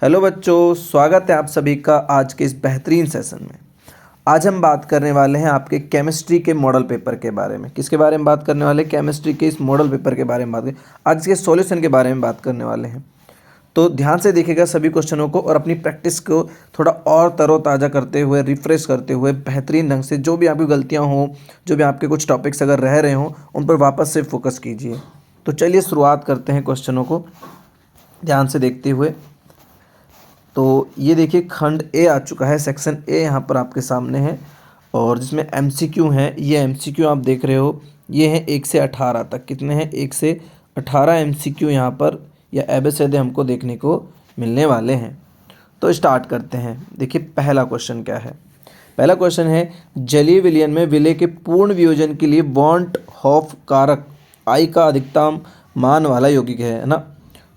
Hello बच्चों, स्वागत है आप सभी का आज के इस बेहतरीन सेशन में। आज हम बात करने वाले हैं आपके केमिस्ट्री के मॉडल पेपर के बारे में। किसके बारे में बात करने वाले हैं? केमिस्ट्री के इस मॉडल पेपर के बारे में बात करें। आज के सॉल्यूशन के बारे में बात करने वाले हैं। तो ध्यान से देखिएगा सभी क्वेश्चनों को और अपनी प्रैक्टिस को थोड़ा और तरोताज़ा करते हुए, रिफ्रेश करते हुए, बेहतरीन ढंग से जो भी आपकी गलतियाँ हों, जो भी आपके कुछ टॉपिक्स अगर रह रहे हों, उन पर वापस से फोकस कीजिए। तो चलिए शुरुआत करते हैं क्वेश्चनों को ध्यान से देखते हुए। तो ये देखिए खंड ए आ चुका है, सेक्शन ए यहाँ पर आपके सामने है और जिसमें एमसीक्यू हैं। ये एमसीक्यू आप देख रहे हो, ये हैं 1 से 18 तक। कितने हैं? 1 से 18 एमसीक्यू यहाँ पर या एबीसीडी हमको देखने को मिलने वाले हैं। तो स्टार्ट करते हैं। देखिए पहला क्वेश्चन क्या है। पहला क्वेश्चन है, जलीय विलयन में विलय के पूर्ण वियोजन के लिए वॉन्ट हॉफ कारक आई का अधिकतम मान वाला यौगिक है ना।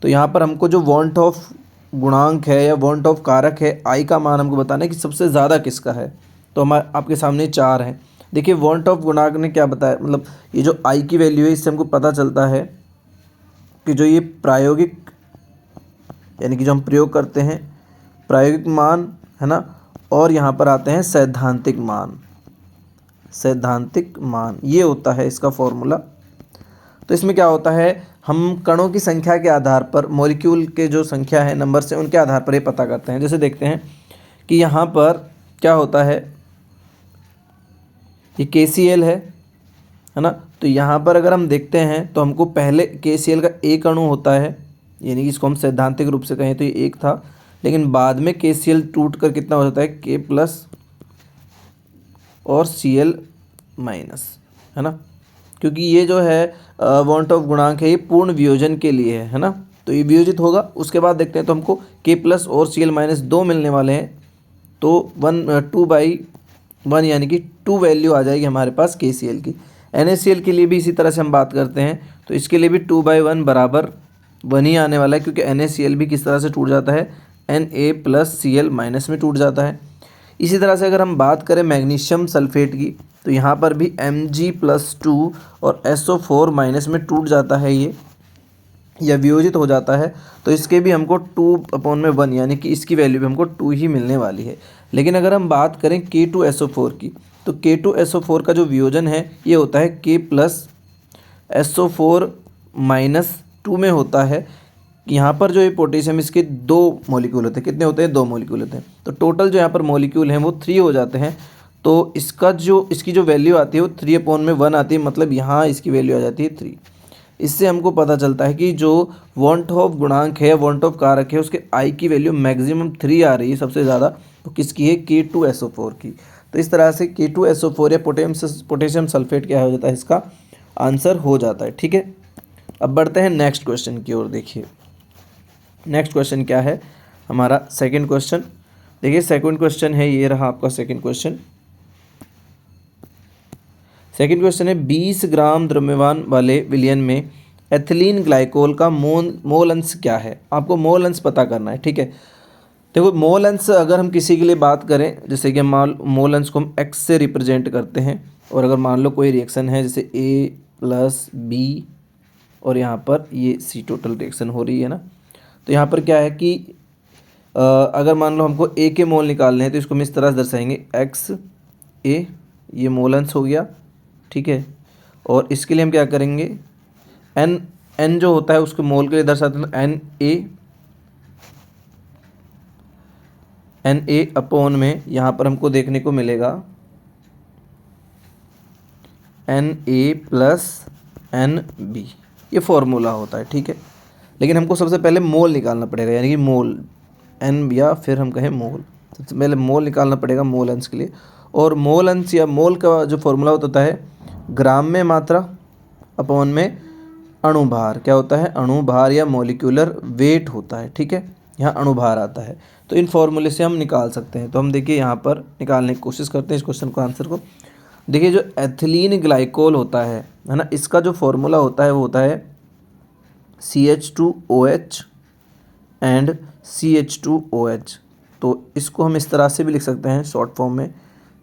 तो यहाँ पर हमको जो वॉन्ट ऑफ गुणांक है या वॉन्ट ऑफ कारक है, आई का मान हमको बताना है कि सबसे ज़्यादा किसका है। तो हमारे आपके सामने 4 हैं। देखिए वॉन्ट ऑफ गुणांक ने क्या बताया, मतलब ये जो आई की वैल्यू है इससे हमको पता चलता है कि जो ये प्रायोगिक यानी कि जो हम प्रयोग करते हैं प्रायोगिक मान है ना, और यहाँ पर आते हैं सैद्धांतिक मान। सैद्धांतिक मान ये होता है इसका फॉर्मूला। तो इसमें क्या होता है, हम कणों की संख्या के आधार पर, मॉलिक्यूल के जो संख्या है नंबर से, उनके आधार पर ये पता करते हैं। जैसे देखते हैं कि यहाँ पर क्या होता है, ये KCl है ना। तो यहाँ पर अगर हम देखते हैं तो हमको पहले KCl का एक अणु होता है, यानी कि इसको हम सैद्धांतिक रूप से कहें तो ये एक था, लेकिन बाद में KCl टूट कर कितना हो जाता है, K+ और Cl- है ना। क्योंकि ये जो है वॉन्ट ऑफ गुणांक है ये पूर्ण वियोजन के लिए है ना। तो ये वियोजित होगा। उसके बाद देखते हैं तो हमको K+ और Cl- 2 मिलने वाले हैं। तो 2/1 यानी कि 2 वैल्यू आ जाएगी हमारे पास KCl की। NaCl के लिए भी इसी तरह से हम बात करते हैं, तो इसके लिए भी 2/1 बराबर 1 ही आने वाला है, क्योंकि NaCl भी किस तरह से टूट जाता है, Na+Cl- में टूट जाता है। इसी तरह से अगर हम बात करें मैग्नीशियम सल्फेट की, तो यहाँ पर भी Mg+2 और SO4- में टूट जाता है ये, या वियोजित हो जाता है। तो इसके भी हमको 2/1 यानी कि इसकी वैल्यू भी हमको 2 ही मिलने वाली है। लेकिन अगर हम बात करें K2SO4 की, तो K2SO4 का जो वियोजन है ये होता है K+ SO4- 2 में होता है। यहाँ पर जो ये पोटेशियम, इसके 2 मॉलिक्यूल होते हैं। कितने होते हैं? 2 मॉलिक्यूल होते हैं। तो टोटल जो यहाँ पर मॉलिक्यूल हैं वो 3 हो जाते हैं। तो इसकी जो वैल्यू आती है वो 3/1 आती है, मतलब यहाँ इसकी वैल्यू आ जाती है 3। इससे हमको पता चलता है कि जो वॉन्ट ऑफ गुणांक है, वॉन्ट ऑफ कारक है, उसके आई की वैल्यू मैक्सिमम 3 आ रही है सबसे ज़्यादा। तो किसकी है? K2SO4 की। तो इस तरह से K2SO4 या पोटेशियम सल्फेट क्या हो जाता है, इसका आंसर हो जाता है। ठीक है, अब बढ़ते हैं नेक्स्ट क्वेश्चन की ओर। देखिए नेक्स्ट क्वेश्चन क्या है हमारा, सेकंड क्वेश्चन। देखिए सेकंड क्वेश्चन है, ये रहा आपका सेकंड क्वेश्चन। सेकंड क्वेश्चन है, 20 ग्राम द्रव्यमान वाले विलयन में एथिलीन ग्लाइकोल का मोल अंश क्या है। आपको मोल अंश पता करना है। ठीक है, देखो मोल अंश अगर हम किसी के लिए बात करें, जैसे कि मोल अंश को हम X से रिप्रेजेंट करते हैं, और अगर मान लो कोई रिएक्शन है जैसे A+B और यहाँ पर ये C टोटल रिएक्शन हो रही है ना, तो यहाँ पर क्या है कि अगर मान लो हमको A के मोल निकालने हैं तो इसको हम इस तरह से दर्शाएंगे XA, ये मोल अंश हो गया। ठीक है, और इसके लिए हम क्या करेंगे, N जो होता है उसको मोल के लिए दर्शाते हैं Na में यहाँ पर हमको देखने को मिलेगा Na+NB, ये फॉर्मूला होता है। ठीक है, लेकिन हमको सबसे पहले मोल निकालना पड़ेगा, यानी कि मोल N या फिर हम कहें मोल। सबसे पहले मोल निकालना पड़ेगा मोल अंश के लिए। और मोल अंश या मोल का जो फॉर्मूला होता है ग्राम में मात्रा अपॉन में अणुभार। क्या होता है? अणुभार या मॉलिक्यूलर वेट होता है। ठीक है, यहाँ अणुभार आता है। तो इन फॉर्मूले से हम निकाल सकते हैं। तो हम देखिए यहाँ पर निकालने की कोशिश करते हैं इस क्वेश्चन को, आंसर को। देखिए जो एथिलीन ग्लाइकोल होता है ना, इसका जो फॉर्मूला होता है वो होता है CH2OH एंड CH2OH। तो इसको हम इस तरह से भी लिख सकते हैं शॉर्ट फॉर्म में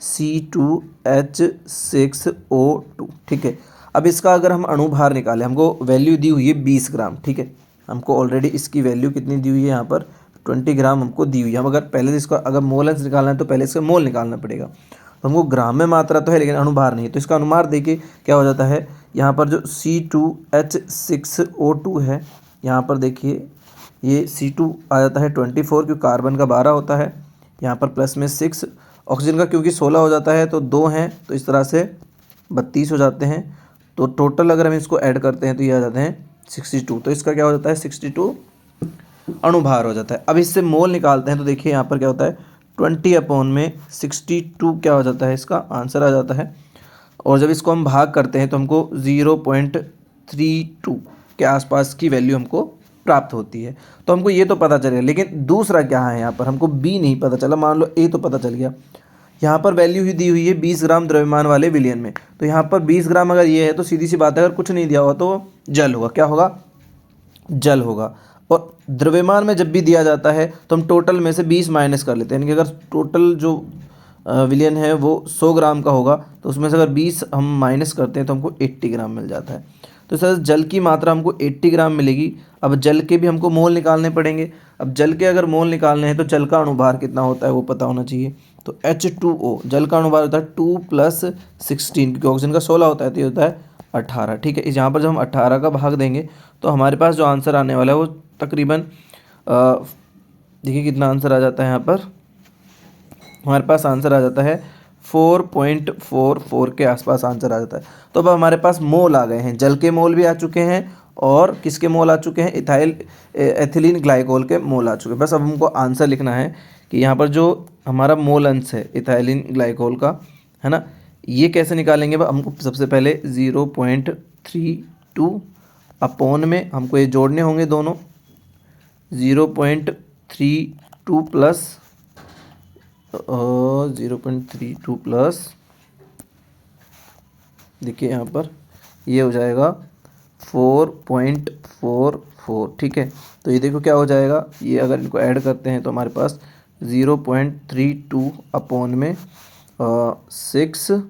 C2H6O2। ठीक है, अब इसका अगर हम अणुभार निकालें, हमको वैल्यू दी हुई है 20 ग्राम। ठीक है, हमको ऑलरेडी इसकी वैल्यू कितनी दी हुई है यहाँ पर 20 ग्राम हमको दी हुई है। हम अगर पहले से इसका अगर मोल अंश निकालना है तो पहले इसका मोल निकालना पड़ेगा। तो हमको ग्राम में मात्रा तो है लेकिन अनुभार नहीं है, तो इसका अनुभार देखिए क्या हो जाता है। यहाँ पर जो C2H6O2 है, यहाँ पर देखिए ये C2 आ जाता है 24, क्योंकि कार्बन का 12 होता है, यहाँ पर प्लस में 6, ऑक्सीजन का क्योंकि 16 हो जाता है तो 2 हैं, तो इस तरह से 32 हो जाते हैं। तो टोटल अगर हम इसको ऐड करते हैं तो ये आ जाते हैं 62। तो इसका क्या हो जाता है 62 अणुभार हो जाता है। अब इससे मोल निकालते हैं तो देखिए यहाँ पर क्या होता है 20/62 क्या हो जाता है, इसका आंसर आ जाता है। और जब इसको हम भाग करते हैं तो हमको 0.32 के आसपास की वैल्यू हमको प्राप्त होती है। तो हमको ये तो पता चलेगा, लेकिन दूसरा क्या है यहाँ पर हमको बी नहीं पता चला। मान लो ए तो पता चल गया, यहाँ पर वैल्यू ही दी हुई है 20 ग्राम द्रव्यमान वाले विलयन में। तो यहाँ पर 20 ग्राम अगर ये है तो सीधी सी बात है, अगर कुछ नहीं दिया हुआ तो जल होगा। क्या होगा, जल होगा। और द्रव्यमान में जब भी दिया जाता है तो हम टोटल में से 20 माइनस कर लेते हैं, यानी कि अगर टोटल जो विलयन है वो 100 ग्राम का होगा तो उसमें से अगर 20 हम माइनस करते हैं तो हमको 80 ग्राम मिल जाता है। तो सर जल की मात्रा हमको 80 ग्राम मिलेगी। अब जल के भी हमको मोल निकालने पड़ेंगे। अब जल के अगर मोल निकालने हैं तो जल का अणुभार कितना होता है वो पता होना चाहिए। तो H2O जल का अणुभार होता है 2 + 16, क्योंकि ऑक्सीजन का 16 होता है तो ये होता है 18। ठीक है, इस यहाँ पर जब हम 18 का भाग देंगे तो हमारे पास जो आंसर आने वाला है वो तकरीबन देखिए कितना आंसर आ जाता है। यहाँ पर हमारे पास आंसर आ जाता है 4.44 के आसपास आंसर आ जाता है। तो अब हमारे पास मोल आ गए हैं, जल के मोल भी आ चुके हैं और किसके मोल आ चुके हैं, एथिलीन ग्लाइकोल के मोल आ चुके हैं। बस अब हमको आंसर लिखना है कि यहाँ पर जो हमारा मोल अंश है इथाइलिन ग्लाइकोल का, है ना, ये कैसे निकालेंगे। हमको सबसे पहले 0.32 अपॉन में हमको ये जोड़ने होंगे दोनों, 0.32 प्लस 0.32 प्लस देखिए यहाँ पर ये हो जाएगा 4.44। ठीक है, तो ये देखो क्या हो जाएगा, ये अगर इनको ऐड करते हैं तो हमारे पास 0.32 अपॉन में 6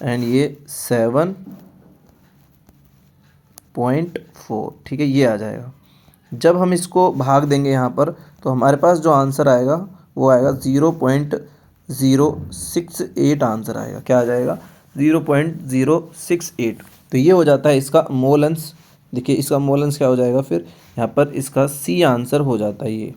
एंड ये 7.4। ठीक है, ये आ जाएगा। जब हम इसको भाग देंगे यहाँ पर तो हमारे पास जो आंसर आएगा वो आएगा 0.068 आंसर आएगा। क्या आ जाएगा, 0.068। तो ये हो जाता है इसका मोल अंश। देखिए इसका मोल अंश क्या हो जाएगा, फिर यहाँ पर इसका सी आंसर हो जाता है, ये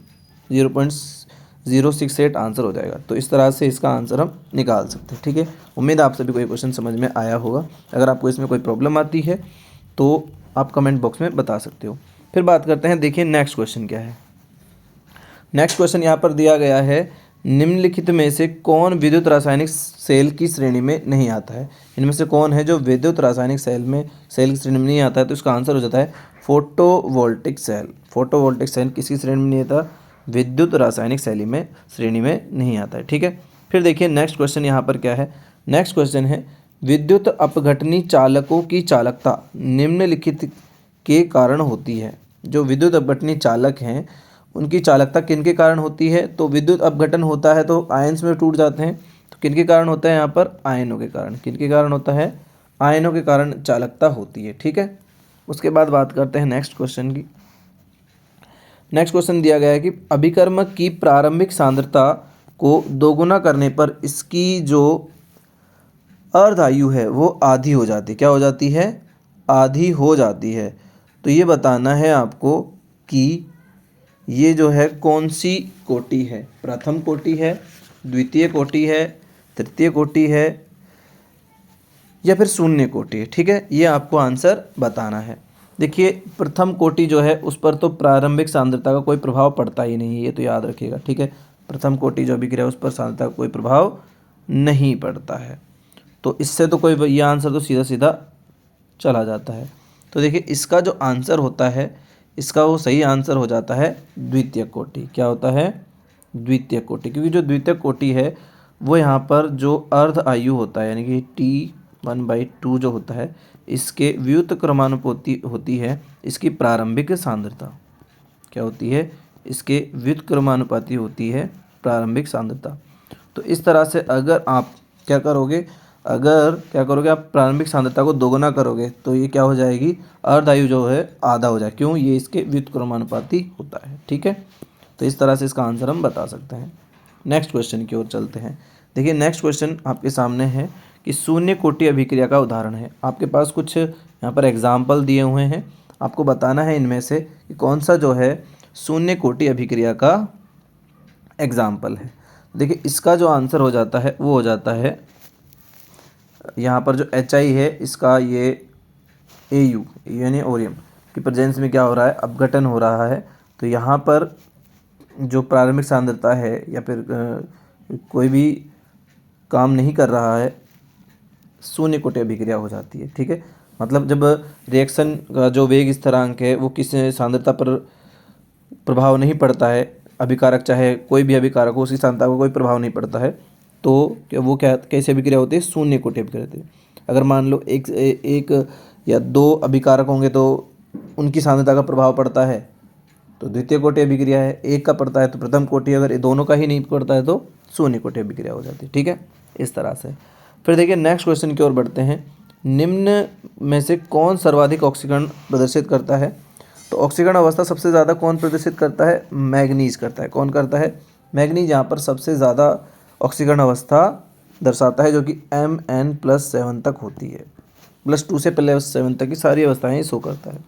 0.068 आंसर हो जाएगा। तो इस तरह से इसका आंसर हम निकाल सकते हैं। ठीक है, उम्मीद है आप सभी को ये क्वेश्चन समझ में आया होगा। अगर आपको इसमें कोई प्रॉब्लम आती है तो आप कमेंट बॉक्स में बता सकते हो। फिर बात करते हैं, देखिए नेक्स्ट क्वेश्चन क्या है। नेक्स्ट क्वेश्चन यहाँ पर दिया गया है, निम्नलिखित में से कौन विद्युत रासायनिक सेल की श्रेणी में नहीं आता है। इनमें से कौन है जो विद्युत रासायनिक सेल की श्रेणी में नहीं आता है। तो इसका आंसर हो जाता है फोटोवोल्टिक सेल। फोटोवोल्टिक सेल किसी श्रेणी में नहीं आता, विद्युत रासायनिक श्रेणी में नहीं आता है। ठीक है, फिर देखिए नेक्स्ट क्वेश्चन यहाँ पर क्या है। नेक्स्ट क्वेश्चन है, विद्युत अपघटनी चालकों की चालकता निम्नलिखित के कारण होती है। जो विद्युत अपघटनी चालक हैं उनकी चालकता किनके कारण होती है। तो विद्युत अपघटन होता है तो आयन्स में टूट जाते हैं, तो किनके कारण होता है, यहाँ पर आयनों के कारण। किनके कारण होता है, आयनों के कारण चालकता होती है। ठीक है, उसके बाद बात करते हैं नेक्स्ट क्वेश्चन की। नेक्स्ट क्वेश्चन दिया गया है कि अभिकर्मक की प्रारंभिक सांद्रता को दोगुना करने पर इसकी जो अर्धायु है वो आधी हो जाती है। क्या हो जाती है, आधी हो जाती है। तो ये बताना है आपको कि ये जो है कौन सी कोटि है, प्रथम कोटि है, द्वितीय कोटि है, तृतीय कोटि है या फिर शून्य कोटि है। ठीक है, ये आपको आंसर बताना है। देखिए प्रथम कोटि जो है उस पर तो प्रारंभिक सांद्रता का कोई प्रभाव पड़ता ही नहीं है, ये तो याद रखिएगा। ठीक है, प्रथम कोटि जो अभिक्रिया उस पर सांद्रता का कोई प्रभाव नहीं पड़ता है। तो इससे तो कोई, ये आंसर तो सीधा सीधा चला जाता है। तो देखिए इसका जो आंसर होता है, इसका वो सही आंसर हो जाता है द्वितीय कोटि। क्या होता है, द्वितीय कोटि, क्योंकि जो द्वितीय कोटि है वो यहाँ पर जो अर्ध आयु होता है यानी कि T1/2 जो होता है, इसके व्युत्क्रमानुपाती क्रमानुपाती होती है इसकी प्रारंभिक सांद्रता। क्या होती है, इसके व्युत्क्रमानुपाती होती है प्रारंभिक सांद्रता। तो इस तरह से अगर आप क्या करोगे, आप प्रारंभिक सांद्रता को दोगुना करोगे तो ये क्या हो जाएगी, अर्धायु जो है आधा हो जाए। क्यों, ये इसके व्युत्क्रमानुपाती होता है। ठीक है। तो इस तरह से इसका आंसर हम बता सकते हैं। नेक्स्ट क्वेश्चन की ओर चलते हैं। देखिए नेक्स्ट क्वेश्चन आपके सामने है कि शून्य कोटि अभिक्रिया का उदाहरण है। आपके पास कुछ यहाँ पर एग्जाम्पल दिए हुए हैं, आपको बताना है इनमें से कि कौन सा जो है शून्य कोटि अभिक्रिया का एग्जाम्पल है। देखिए इसका जो आंसर हो जाता है वो हो जाता है यहाँ पर जो HI है इसका ये AU यानी ओरियम की प्रेजेंस में क्या हो रहा है, अपघटन हो रहा है। तो यहाँ पर जो प्रारंभिक सांद्रता है या फिर कोई भी काम नहीं कर रहा है, शून्य कोटि अभिक्रिया हो जाती है। ठीक है, मतलब जब रिएक्शन का जो वेग स्थिरांक है वो किसी सांद्रता पर प्रभाव नहीं पड़ता है, अभिकारक चाहे कोई भी अभिकारक हो उसकी सांद्रता को कोई प्रभाव नहीं पड़ता है, तो क्या वो क्या कैसे अभिक्रिया होती है, शून्य कोटि अभिक्रिया होती है। अगर मान लो एक या दो अभिकारक होंगे तो उनकी सांद्रता का प्रभाव पड़ता है तो द्वितीय कोटि अभिक्रिया है, एक का पड़ता है तो प्रथम कोटि, अगर ये दोनों का ही नहीं पड़ता है तो शून्य कोटि अभिक्रिया हो जाती है। ठीक है, इस तरह से। फिर देखिए नेक्स्ट क्वेश्चन की ओर बढ़ते हैं। निम्न में से कौन सर्वाधिक ऑक्सीकरण प्रदर्शित करता है? तो ऑक्सीकरण अवस्था सबसे ज़्यादा कौन प्रदर्शित करता है? मैग्नीज करता है। कौन करता है? मैग्नीज यहाँ पर सबसे ज़्यादा ऑक्सीकरण अवस्था दर्शाता है, जो कि Mn+7 तक होती है। +2 से +7 तक की सारी अवस्थाएं शो करता है।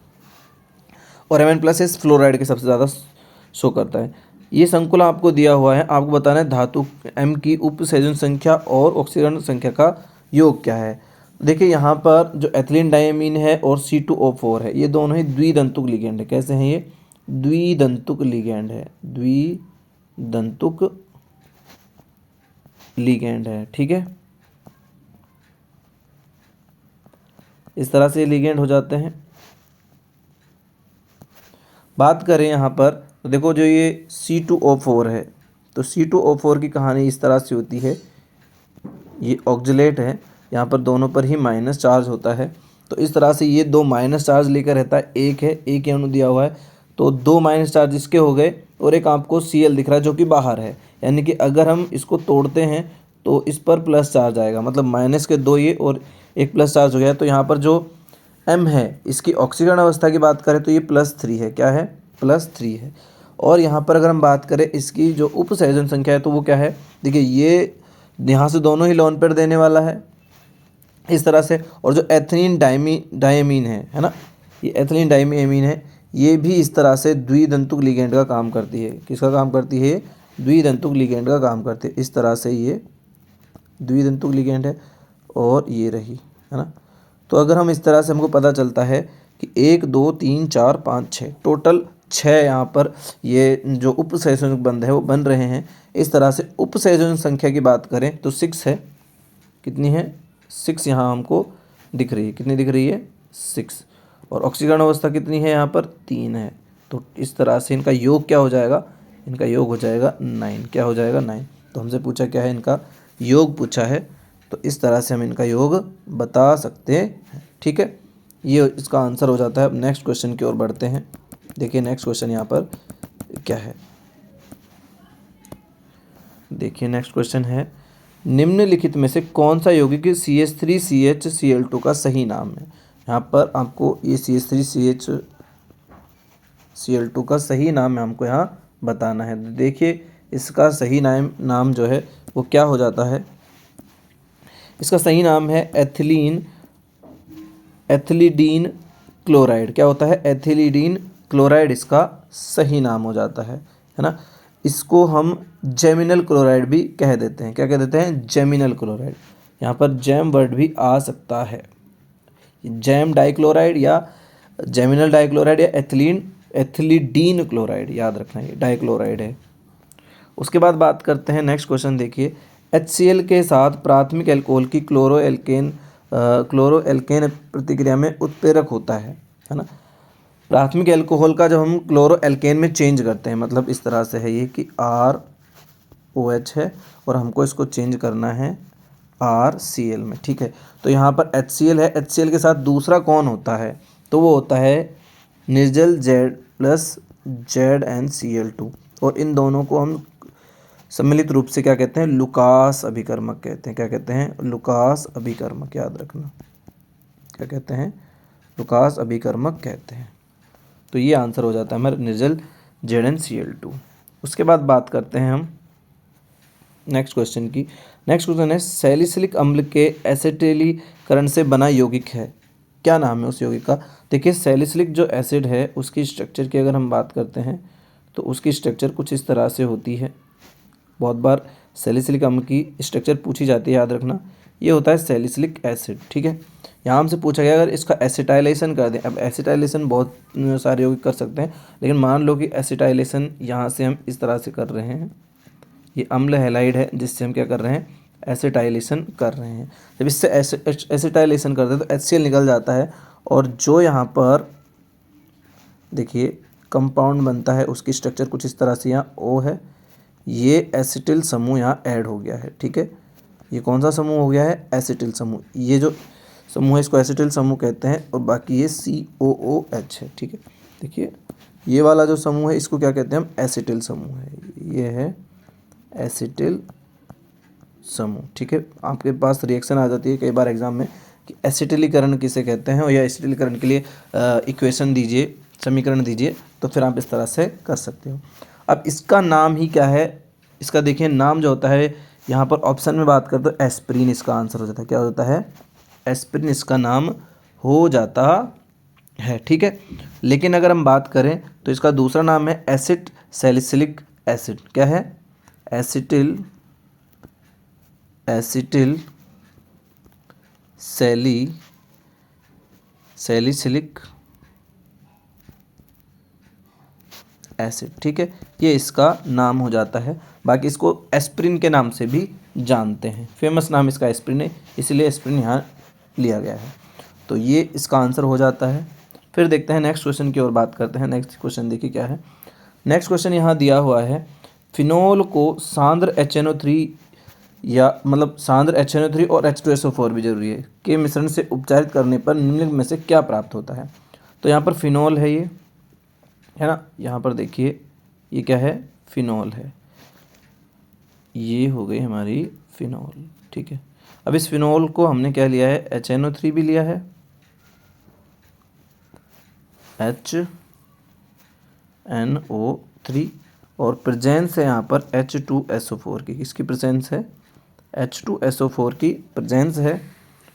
और Mn+ इस फ्लोराइड के सबसे ज़्यादा शो करता है। ये संकुल आपको दिया हुआ है, आपको बताना है धातु M की उपसंयोजन संख्या और ऑक्सीकरण संख्या का योग क्या है। देखिए यहाँ पर जो एथिलीन डायमीन है और C2O4 है, ये दोनों ही द्विदंतुक लिगेंड है। कैसे हैं ये? द्विदंतुक लिगेंड है, द्विदंतुक लिगेंड है। ठीक है, इस तरह से लिगेंड हो जाते हैं। बात करें यहाँ पर तो देखो जो ये C2O4 है, तो C2O4 की कहानी इस तरह से होती है, ये ऑक्जिलेट है, यहाँ पर दोनों पर ही माइनस चार्ज होता है। तो इस तरह से ये दो माइनस चार्ज लेकर रहता है, एक है, एक अणु दिया हुआ है, तो दो माइनस चार्ज इसके हो गए और एक आपको Cl दिख रहा है जो कि बाहर है। यानी कि अगर हम इसको तोड़ते हैं तो इस पर प्लस चार्ज आएगा, मतलब माइनस के दो ये और एक प्लस चार्ज हो गया। तो यहाँ पर जो M है इसकी ऑक्सीकरण अवस्था की बात करें तो ये +3 है। क्या है? +3 है। और यहाँ पर अगर हम बात करें इसकी जो उपसंयोजन संख्या है तो वो क्या है? देखिए ये यहाँ से दोनों ही लोन पेयर देने वाला है इस तरह से। और जो एथिलीन डायमीन है ना, ये एथिलीन डायमीन है, ये भी इस तरह से द्विदंतुक लिगेंड का काम करती है। किसका काम करती है? द्विदंतुक लिगेंड का काम करती है। इस तरह से ये द्विदंतुक लिगेंड है और ये रही, है ना। तो अगर हम इस तरह से हमको पता चलता है कि 1 2 3 4 5 6 टोटल 6 यहाँ पर ये जो उपसंयोजक बंध है वो बन रहे हैं। इस तरह से उपसंयोजन संख्या की बात करें तो 6 है। कितनी है? 6 यहाँ हमको दिख रही है। कितनी दिख रही है? 6। और ऑक्सीकरण अवस्था कितनी है यहाँ पर? 3 है। तो इस तरह से इनका योग क्या हो जाएगा? इनका योग हो जाएगा 9। क्या हो जाएगा? 9। तो हमसे पूछा क्या है? इनका योग पूछा है, तो इस तरह से हम इनका योग बता सकते हैं। ठीक है, ये इसका आंसर हो जाता है। अब नेक्स्ट क्वेश्चन की ओर बढ़ते हैं। देखिए नेक्स्ट क्वेश्चन यहाँ पर क्या है। देखिए नेक्स्ट क्वेश्चन है, निम्नलिखित में से कौन सा यौगिक CH3CHCl2 का सही नाम है? यहाँ पर आपको ये CH3CHCl2 का सही नाम है हमको यहाँ बताना है। देखिए इसका सही नाम जो है वो क्या हो जाता है? इसका सही नाम है एथिलीडीन क्लोराइड। क्या होता है? एथिलीडीन क्लोराइड इसका सही नाम हो जाता है ना। इसको हम जेमिनल क्लोराइड भी कह देते हैं। क्या कह देते हैं? Geminal chloride. यहाँ पर जैम वर्ड भी आ सकता है, जैम डाइक्लोराइड या जेमिनल डाइक्लोराइड या एथिलीडीन क्लोराइड, याद रखना ये डाइक्लोराइड है। उसके बाद बात करते हैं नेक्स्ट क्वेश्चन। देखिए HCl के साथ प्राथमिक एल्कोहल की क्लोरोएल्केन प्रतिक्रिया में उत्प्रेरक होता है ना। प्राथमिक एल्कोहल का जब हम क्लोरोएल्केन में चेंज करते हैं, मतलब इस तरह से है ये कि ROH है और हमको इसको चेंज करना है RCl में। ठीक है, तो यहाँ पर HCl है, HCl के साथ दूसरा कौन होता है? तो वो होता है निर्जल Z+ZnCl2। और इन दोनों को हम सम्मिलित रूप से क्या कहते हैं? लुकास अभिकर्मक कहते हैं। क्या कहते हैं? लुकास अभिकर्मक, याद रखना। क्या कहते हैं? लुकास अभिकर्मक कहते हैं। तो ये आंसर हो जाता है हमारा निर्जल ZnCl2। उसके बाद बात करते हैं हम नेक्स्ट क्वेश्चन की। नेक्स्ट क्वेश्चन है सैलिसिलिक अम्ल के एसिटिलीकरण से बना यौगिक है, क्या नाम है उस यौगिक का। देखिए सैलिसिलिक जो एसिड है उसकी स्ट्रक्चर की अगर हम बात करते हैं तो उसकी स्ट्रक्चर कुछ इस तरह से होती है। बहुत बार सैलिसिलिक अम्ल की स्ट्रक्चर पूछी जाती है, याद रखना। ये होता है सैलिसिलिक एसिड, ठीक है। यहाँ हमसे पूछा गया अगर इसका एसिटाइलेशन कर दें। अब एसिटाइलेशन बहुत सारे यौगिक कर सकते हैं, लेकिन मान लो कि एसिटाइलेशन यहाँ से हम इस तरह से कर रहे हैं। ये अम्ल हैलाइड है जिससे हम क्या कर रहे हैं, एसिटाइलेशन कर रहे हैं। जब इससे एसिटाइलेशन करते हैं तो HCl निकल जाता है, और जो यहाँ पर देखिए कंपाउंड बनता है उसकी स्ट्रक्चर कुछ इस तरह से, यहाँ O है, ये एसिटिल समूह यहाँ ऐड हो गया है, ठीक है। ये कौन सा समूह हो गया है, एसिटिल समूह। ये जो समूह है इसको एसिटिल समूह कहते हैं, और बाकी ये COOH है, ठीक है। देखिए ये वाला जो समूह है इसको क्या कहते हैं हम, एसिटिल समूह है। ये है एसिटिल समूह, ठीक है। आपके पास रिएक्शन आ जाती है कई बार एग्जाम में कि एसिटिलीकरण किसे कहते हैं, और या एसिटिलीकरण के लिए इक्वेशन दीजिए, समीकरण दीजिए, तो फिर आप इस तरह से कर सकते हो। अब इसका नाम ही क्या है, इसका देखिए नाम जो होता है यहाँ पर ऑप्शन में बात करते तो एस्प्रिन इसका आंसर हो जाता है। क्या हो जाता है, एस्प्रिन इसका नाम हो जाता है, ठीक है। लेकिन अगर हम बात करें तो इसका दूसरा नाम है एसिड सैलिसिलिक एसिड। क्या है, एसिटिल सैलिसिलिक एसिड, ठीक है। ये इसका नाम हो जाता है। बाकी इसको एस्प्रिन के नाम से भी जानते हैं, फेमस नाम इसका एस्प्रिन है, इसलिए एस्प्रिन यहाँ लिया गया है। तो ये इसका आंसर हो जाता है। फिर देखते हैं नेक्स्ट क्वेश्चन की ओर बात करते हैं। नेक्स्ट क्वेश्चन देखिए क्या है। नेक्स्ट क्वेश्चन यहाँ दिया हुआ है, फिनोल को सांद्र HNO3 या मतलब सांद्र HNO3 और H2SO4 भी जरूरी है के मिश्रण से उपचारित करने पर निम्नलिखित में से क्या प्राप्त होता है। तो यहाँ पर फिनोल है, ये है ना, यहाँ पर देखिए ये क्या है, फिनोल है, ये हो गई हमारी फिनोल, ठीक है। अब इस फिनोल को हमने क्या लिया है, HNO3 भी लिया है, HNO3, और प्रेजेंस है यहाँ पर H2SO4 की। किसकी प्रेजेंस है, H2SO4 की प्रेजेंस है।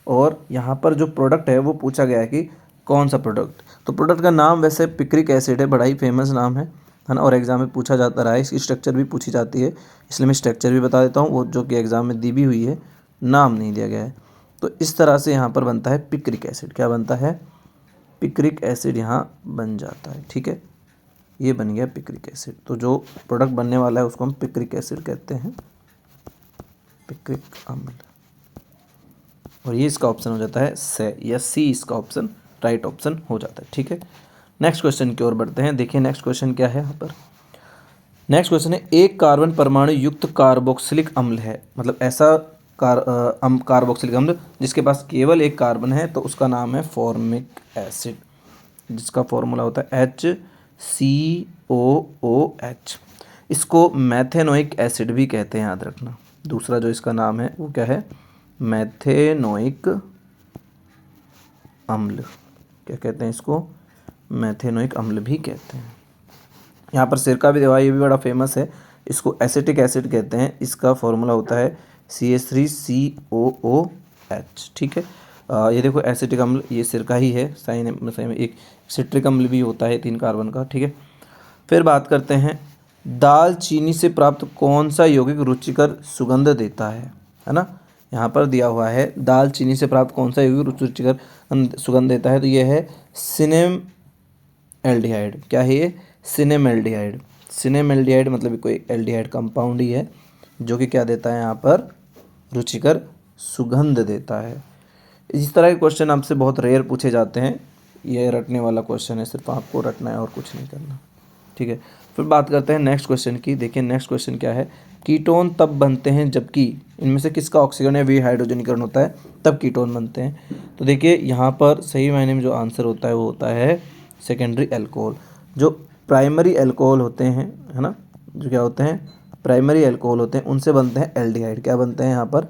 और यहाँ पर जो प्रोडक्ट है वो पूछा गया है कि कौन सा प्रोडक्ट। तो प्रोडक्ट का नाम वैसे पिक्रिक एसिड है, बड़ा ही फेमस नाम है ना, और एग्जाम में पूछा जाता रहा है। इसकी स्ट्रक्चर भी पूछी जाती है, इसलिए मैं स्ट्रक्चर भी बता देता हूँ, वो जो कि एग्जाम में दी भी हुई है, नाम नहीं दिया गया है। तो इस तरह से यहाँ पर बनता है पिक्रिक एसिड। क्या बनता है, पिक्रिक एसिड यहाँ बन जाता है, ठीक है। ये बन गया पिक्रिक एसिड। तो जो प्रोडक्ट बनने वाला है उसको हम पिक्रिक एसिड कहते हैं, पिक्रिक अम्ल। और ये इसका ऑप्शन हो जाता है से, या सी इसका ऑप्शन राइट ऑप्शन हो जाता है, ठीक है। नेक्स्ट क्वेश्चन की ओर बढ़ते हैं। देखिए नेक्स्ट क्वेश्चन क्या है यहाँ पर। नेक्स्ट क्वेश्चन है, एक कार्बन परमाणु युक्त कार्बोक्सिलिक अम्ल है, मतलब ऐसा कार्बोक्सिलिक अम्ल जिसके पास केवल एक कार्बन है, तो उसका नाम है फॉर्मिक एसिड, जिसका फॉर्मूला होता है HCOOH। इसको मैथेनोइक एसिड भी कहते हैं, याद रखना। दूसरा जो इसका नाम है वो क्या है, मैथेनोइक अम्ल। क्या कहते हैं इसको, मैथेनोइक अम्ल भी कहते हैं। यहाँ पर सिरका भी देवा, ये भी बड़ा फेमस है, इसको एसिटिक एसिड कहते हैं। इसका फॉर्मूला होता है CH3COOH, ठीक है। ये देखो एसिटिक अम्ल, ये सिरका ही है, सही में एक सिट्रिक अम्ल भी होता है 3 कार्बन का, ठीक है। फिर बात करते हैं, दाल चीनी से प्राप्त कौन सा यौगिक रुचिकर सुगंध देता है ना। यहाँ पर दिया हुआ है दाल चीनी से प्राप्त कौन सा यौगिक रुचिकर सुगंध देता है, तो ये है सिनेम एल्डिहाइड। क्या है ये, सिनेम एल्डिहाइड। सिनेम एल्डिहाइड मतलब कोई एल्डिहाइड कंपाउंड ही है जो कि क्या देता है यहाँ पर, रुचिकर सुगंध देता है। इस तरह के क्वेश्चन आपसे बहुत रेयर पूछे जाते हैं, ये रटने वाला क्वेश्चन है, सिर्फ आपको रटना है और कुछ नहीं करना, ठीक है। फिर बात करते हैं नेक्स्ट क्वेश्चन की। देखिए नेक्स्ट क्वेश्चन क्या है, कीटोन तब बनते हैं जबकि इनमें से किसका ऑक्सीकरण या विहाइड्रोजनीकरण होता है, तब कीटोन बनते हैं। तो देखिए यहाँ पर सही मायने में जो आंसर होता है वो होता है सेकेंडरी एल्कोहल। जो प्राइमरी एल्कोहल होते हैं, है ना, जो क्या होते हैं, प्राइमरी एल्कोहल होते हैं, उनसे बनते हैं एल्डिहाइड। क्या बनते हैं यहाँ पर,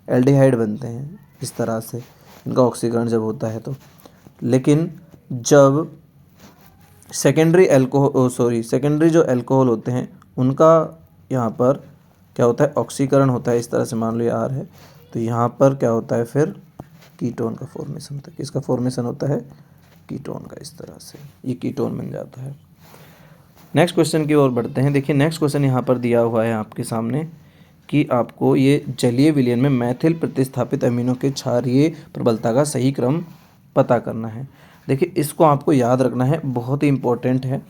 एल्डिहाइड बनते हैं इस तरह से, इनका ऑक्सीकरण जब होता है तो। लेकिन जब सेकेंडरी जो एल्कोहल होते हैं उनका यहाँ पर क्या होता है, ऑक्सीकरण होता है। इस तरह से मान लो ये R है, तो यहाँ पर क्या होता है, फिर कीटोन का फॉर्मेशन होता है। किसका फॉर्मेशन होता है, कीटोन का। इस तरह से ये कीटोन बन जाता है। नेक्स्ट क्वेश्चन की ओर बढ़ते हैं। देखिए नेक्स्ट क्वेश्चन यहाँ पर दिया हुआ है आपके सामने कि आपको ये जलीय विलयन में मैथिल प्रतिस्थापित अमीनों के क्षारीय प्रबलता का सही क्रम पता करना है। देखिए इसको आपको याद रखना है, बहुत ही इम्पोर्टेंट है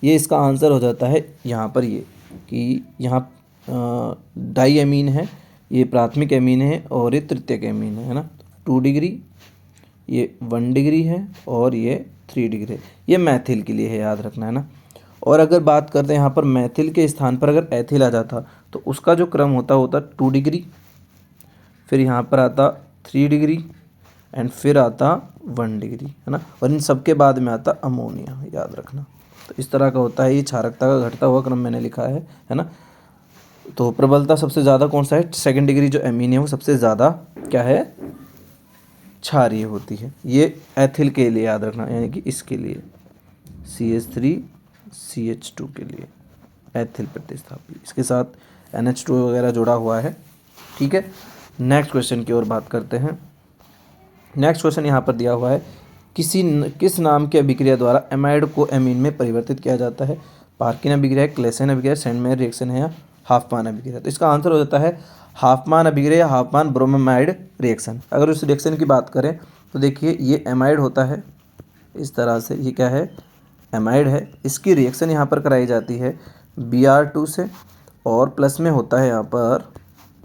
ये। इसका आंसर हो जाता है यहाँ पर ये कि यहाँ डाई अमीन है, ये प्राथमिक अमीन है और ये तृतीयक अमीन है ना। 2 डिग्री, ये 1 डिग्री है और ये 3 डिग्री है। ये मैथिल के लिए है, याद रखना है ना। और अगर बात करते हैं यहाँ पर मैथिल के स्थान पर अगर एथिल आ जाता तो उसका जो क्रम होता 2 डिग्री, फिर यहाँ पर आता 3 डिग्री एंड फिर आता 1 डिग्री, है ना। और इन सब के बाद में आता अमोनिया, याद रखना। तो इस तरह का होता है ये क्षारकता का घटता हुआ क्रम, मैंने लिखा है ना। तो प्रबलता सबसे ज़्यादा कौन सा है, 2nd डिग्री जो एमीन है वो सबसे ज़्यादा क्या है, क्षारीय होती है। ये एथिल के लिए याद रखना, यानी कि इसके लिए CH3CH2 के लिए एथिल प्रतिस्थापी, इसके साथ NH2 वगैरह जुड़ा हुआ है, ठीक है। नेक्स्ट क्वेश्चन की ओर बात करते हैं। नेक्स्ट क्वेश्चन यहाँ पर दिया हुआ है, किस नाम की अभिक्रिया द्वारा एमाइड को एमीन में परिवर्तित किया जाता है। पार्किन अभिक्रिया, क्लेसन अभिक्रिया, सेंडमेयर रिएक्शन है या हाफमान अभिक्रिया। तो इसका आंसर हो जाता है हाफमान अभिक्रिया या हाफमान ब्रोमाइड रिएक्शन। अगर उस रिएक्शन की बात करें तो देखिए ये एमाइड होता है इस तरह से, ये क्या है, एमाइड है। इसकी रिएक्शन यहाँ पर कराई जाती है Br2 से, और प्लस में होता है यहाँ पर